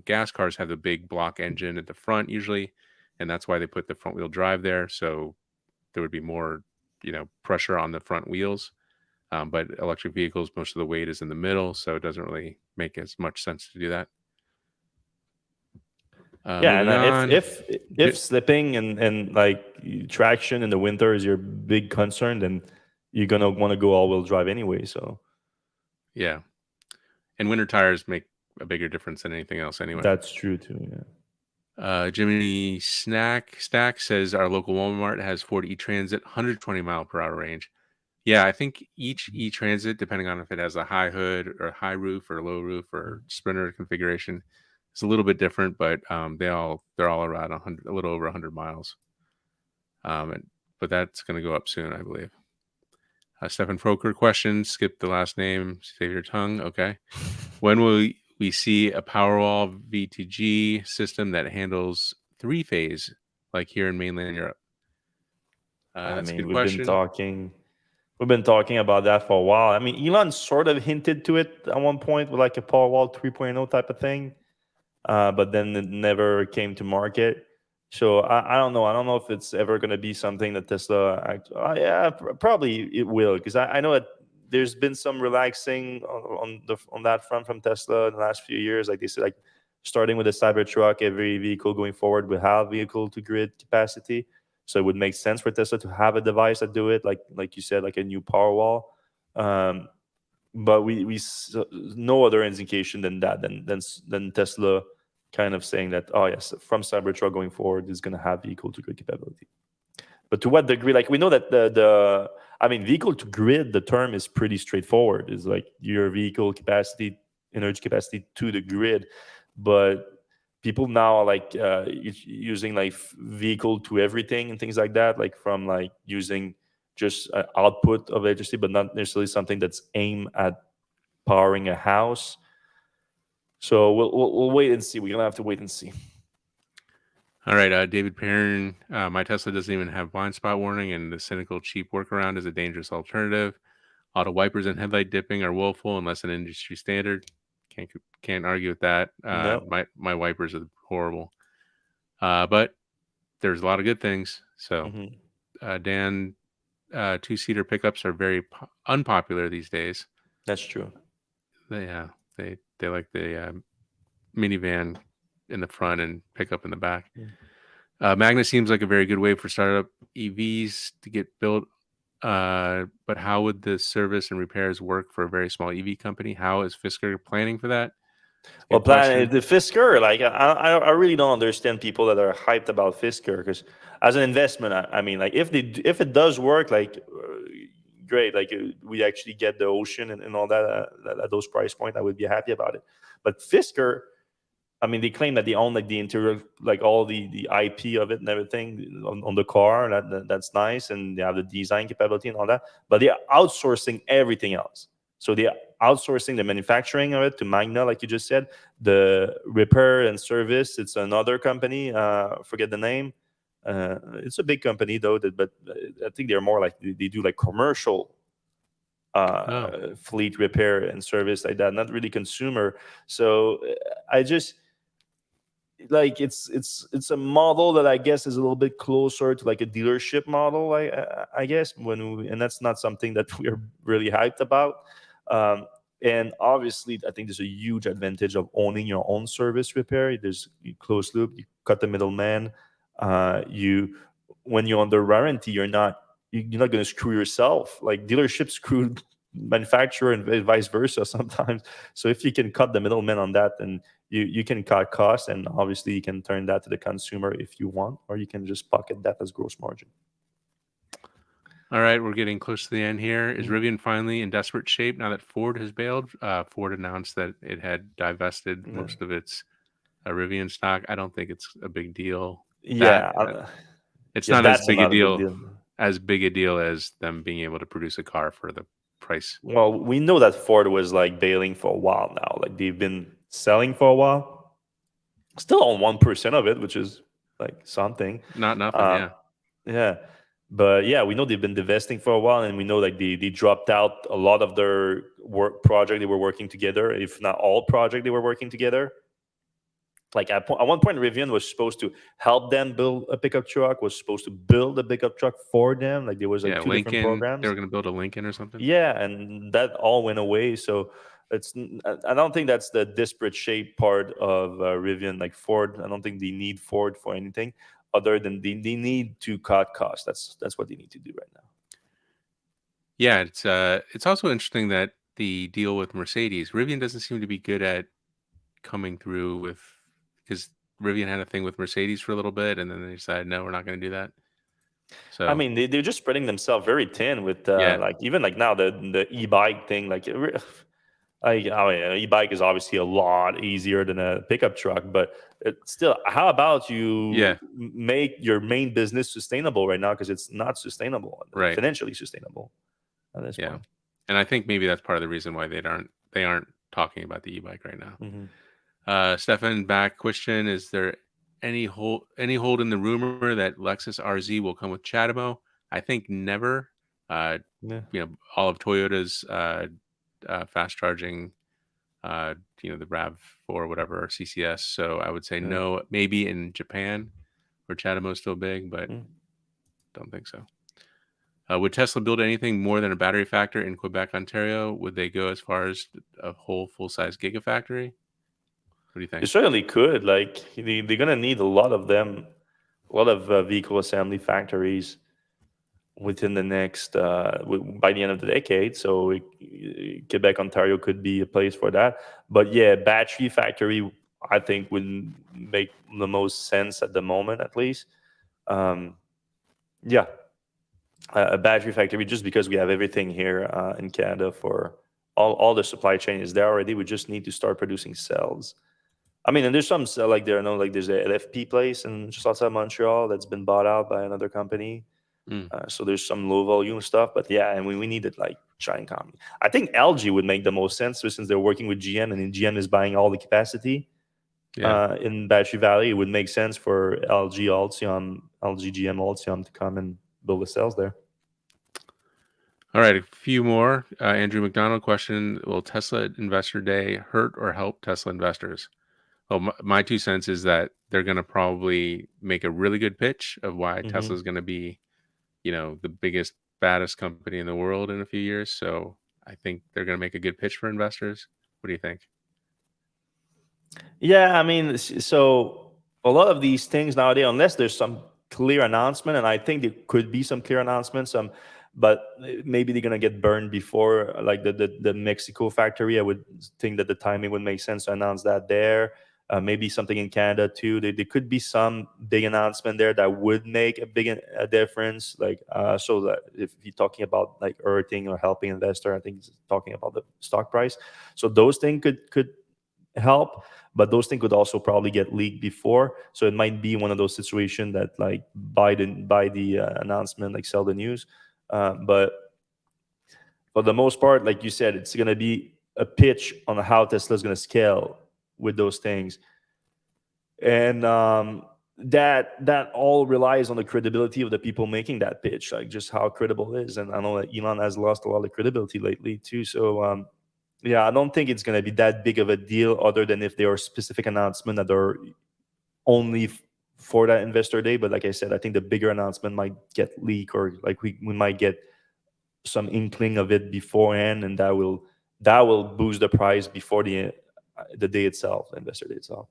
gas cars have the big block engine at the front usually, and that's why they put the front wheel drive there. So there would be more pressure on the front wheels. But electric vehicles, most of the weight is in the middle, so it doesn't really make as much sense to do that. Yeah, and Moving on. if slipping and like traction in the winter is your big concern, then you're gonna want to go all-wheel drive anyway. So Yeah, and winter tires make a bigger difference than anything else anyway. that's true too. Yeah. Jimmy Stack says our local Walmart has Ford e-Transit 120 mile per hour range. Yeah, I think each e-Transit, depending on if it has a high hood or high roof or low roof or Sprinter configuration, it's a little bit different, but they're all around 100, a little over 100 miles. But that's going to go up soon, I believe. Stefan Proker question, skip the last name, save your tongue. Okay. When will we see a Powerwall VTG system that handles 3-phase like here in mainland Europe? I That's a mean, good question. we've been talking about that for a while. I mean, Elon sort of hinted to it at one point with like a Powerwall 3.0 type of thing, but then it never came to market. So I don't know. I don't know if it's ever going to be something that Tesla. Yeah, probably it will, because I know that there's been some relaxing on that front from Tesla in the last few years. Like they said, like starting with the Cybertruck, every vehicle going forward will have vehicle to grid capacity. So it would make sense for Tesla to have a device that do it, like you said, like a new Powerwall. Um, but no other indication than that than Tesla kind of saying that, oh yes, from Cybertruck going forward is going to have vehicle to grid capability. But to what degree? Like we know that the I mean, vehicle to grid, the term is pretty straightforward. It's like your vehicle capacity, energy capacity to the grid. But people now are like using like vehicle to everything and things like that, like from like using just output of electricity, but not necessarily something that's aimed at powering a house. So we'll wait and see. We're gonna have to wait and see. All right, David Perrin. My Tesla doesn't even have blind spot warning, and the cynical cheap workaround is a dangerous alternative. Auto wipers and headlight dipping are woeful unless an industry standard. Can't argue with that. No. My wipers are horrible. But there's a lot of good things. So Hmm. Dan, 2-seater pickups are very unpopular these days. That's true. They like the minivan in the front and pickup in the back. Mm. Magna seems like a very good way for startup EVs to get built. But how would the service and repairs work for a very small EV company? How is Fisker planning for that? Well, Good question. the Fisker, like I really don't understand people that are hyped about Fisker, because as an investment, I mean, like if it does work, like great, like we actually get the ocean and all that at those price point, I would be happy about it. But Fisker, I mean, they claim that they own like the interior, like all the IP of it and everything on the car. That's nice, and they have the design capability and all that. But they're outsourcing everything else. So they're outsourcing the manufacturing of it to Magna, like you just said. The repair and service, it's another company. Forget the name. It's a big company though, but I think they're more like they do like commercial Oh, fleet repair and service like that, not really consumer. So I just like it's a model that I guess is a little bit closer to like a dealership model. I guess and that's not something that we're really hyped about. Um, and obviously, I think there's a huge advantage of owning your own service repair. There's closed loop. You cut the middleman. You When you're under warranty, you're not going to screw yourself. Like dealerships screw manufacturer and vice versa sometimes. So if you can cut the middleman on that, then you can cut costs, and obviously you can turn that to the consumer if you want, or you can just pocket that as gross margin. all right. We're getting close to the end here. Is Mhm. Rivian finally in desperate shape now that Ford has bailed? Ford announced that it had divested Yeah. most of its Rivian stock. I don't think it's a big deal. That Yeah, it's yeah, not as that's big a not a big deal deal. as them being able to produce a car for the price. Well, we know that Ford was like bailing for a while now. Like they've been selling for a while, still on 1% of it, which is like something. Not nothing. Uh, Yeah. yeah, but yeah, we know they've been divesting for a while, and we know like they dropped out a lot of their work project they were working together, if not all project they were working together. Like at one point, Rivian was supposed to help them build a pickup truck, was supposed to build a pickup truck for them. Like there was like Yeah. two different Lincoln. They programs. were going to build a Lincoln or something. Yeah, and that all went away. So I don't think that's the disparate shape part of Rivian. Like Ford, I don't think they need Ford for anything other than they need to cut costs. That's what they need to do right now. Yeah. It's also interesting that the deal with Mercedes, Rivian doesn't seem to be good at coming through with, because Rivian had a thing with Mercedes for a little bit, and then they decided no, we're not going to do that. I So mean, they're just spreading themselves very thin with yeah. like even like now the e-bike thing. Like I mean, an e-bike is obviously a lot easier than a pickup truck, but still, how about you Yeah. make your main business sustainable right now? Because it's not sustainable, Right. financially sustainable at this Yeah. point. And I think maybe that's part of the reason why they aren't talking about the e-bike right now. Hmm. Stefan back question: is there any hold in the rumor that Lexus RZ will come with Chatamo? I think never. Uh, Yeah. all of Toyota's fast charging, the RAV4 whatever, or CCS. So I would say Yeah. no. Maybe in Japan, where Chatamo is still big, but Mm. don't think so. Would Tesla build anything more than a battery factory in Quebec, Ontario? Would they go as far as a whole full-size gigafactory? What do you They think? certainly could. Like they're gonna need a lot of them, a lot of vehicle assembly factories within the next by the end of the decade. So Quebec, Ontario could be a place for that. But yeah, battery factory I think would make the most sense at the moment, at least. Um, yeah, a battery factory just because we have everything here in Canada for all the supply chain is there already. We just need to start producing cells. I mean, and there's some like there, no, like there's a LFP place in just outside Montreal that's been bought out by another company. Mm, So there's some low volume stuff, but yeah, and we needed like giant company. I think LG would make the most sense since they're working with GM and then GM is buying all the capacity yeah. in Battery Valley. It would make sense for LG GM Ultium to come and build the cells there. All right, a few more. Andrew McDonald question: will Tesla Investor Day hurt or help Tesla investors? Well, my 2 cents is that they're going to probably make a really good pitch of why Tesla Hmm. is going to be, the biggest, baddest company in the world in a few years. So I think they're going to make a good pitch for investors. What do you think? Yeah, I mean, so a lot of these things nowadays, unless there's some clear announcement, and I think there could be some clear announcements, but maybe they're gonna get burned before, like the Mexico factory. I would think that the timing would make sense to announce that there. Maybe something in Canada too. There could be some big announcement there that would make a difference. Like so that if you're talking about like hurting or helping investor, I think it's talking about the stock price. So those things could help, but those things could also probably get leaked before. So it might be one of those situations that like buy the announcement, like sell the news. But for the most part, like you said, it's going to be a pitch on how Tesla is going to scale with those things, and that all relies on the credibility of the people making that pitch, like just how credible it is. And I know that Elon has lost a lot of credibility lately too. So yeah, I don't think it's going to be that big of a deal, other than if there are specific announcements that are only for that investor day. But like I said, I think the bigger announcement might get leaked, or like we might get some inkling of it beforehand, and that will boost the price before the day itself, the investor day itself.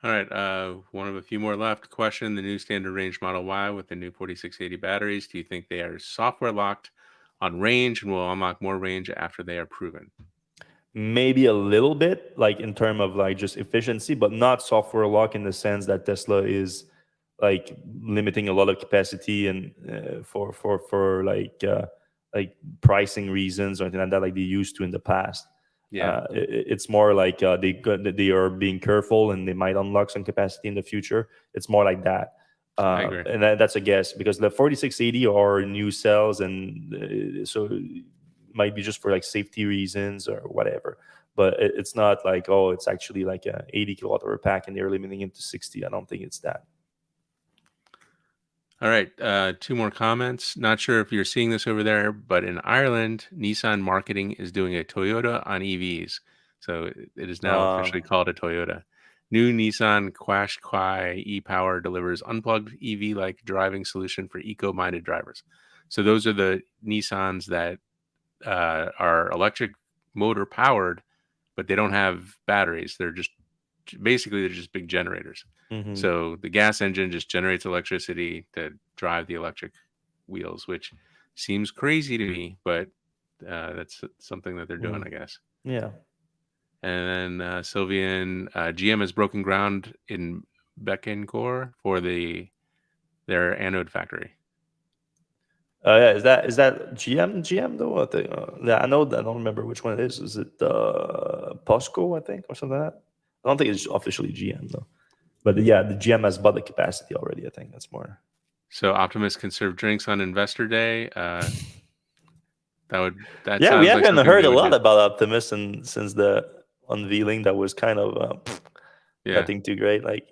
All right, one of a few more left. Question: the new standard range Model Y with the new 4680 batteries, do you think they are software locked on range and will unlock more range after they are proven? Maybe a little bit, like in terms of like just efficiency, but not software lock in the sense that Tesla is like limiting a lot of capacity and for like pricing reasons or anything like that, like they used to in the past. Yeah. It's more like they are being careful and they might unlock some capacity in the future. It's more like that. I agree. And that's a guess, because the 4680 are new cells, and so it might be just for like safety reasons or whatever. But it's not like, oh, it's actually like a 80 kilowatt hour pack and they're limiting it to 60. I don't think it's that. All right, two more comments. Not sure if you're seeing this over there, but in Ireland, Nissan marketing is doing a Toyota on EVs. So it is now officially called a Toyota. New Nissan Qashqai e-Power delivers unplugged EV-like driving solution for eco-minded drivers. So those are the Nissans that are electric motor powered, but they don't have batteries. They're just big generators. Mhm. So the gas engine just generates electricity to drive the electric wheels, which seems crazy to me, but that's something that they're doing, I guess. Yeah. And then Sylvian, GM has broken ground in Bécancour for their anode factory. Yeah, is that GM though? I think, yeah, I know that. I don't remember which one it is. Is it Posco, I think, or something like that? I don't think it's officially GM though. But yeah, the GM has bought the capacity already. I think that's more. So Optimus can serve drinks on Investor Day. That Yeah, we sounds like haven't something heard they a would lot do. about Optimus since the unveiling. That was kind of Yeah. nothing too great. Like,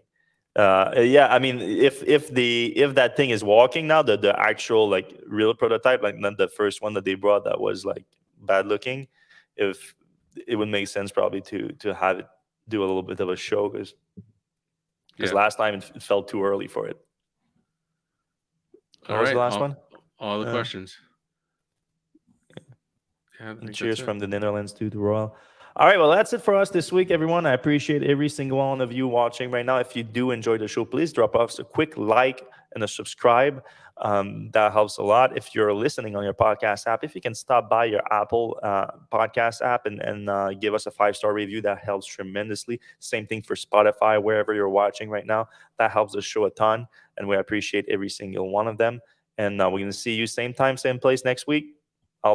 yeah, I mean, if that thing is walking now, the actual like real prototype, like not the first one that they brought that was like bad looking, if it would make sense probably to have it do a little bit of a show, because Yeah. last time it felt too early for it. What All was right. the last one? All the questions. Yeah, I And think cheers that's it. from the Netherlands to Royal. All right, well, that's it for us this week, everyone. I appreciate every single one of you watching right now. If you do enjoy the show, please drop us a quick like and a subscribe. That helps a lot. If you're listening on your podcast app, if you can stop by your Apple podcast app and give us a 5-star review, that helps tremendously. Same thing for Spotify, wherever you're watching right now. That helps the show a ton, and we appreciate every single one of them. And we're going to see you same time, same place next week.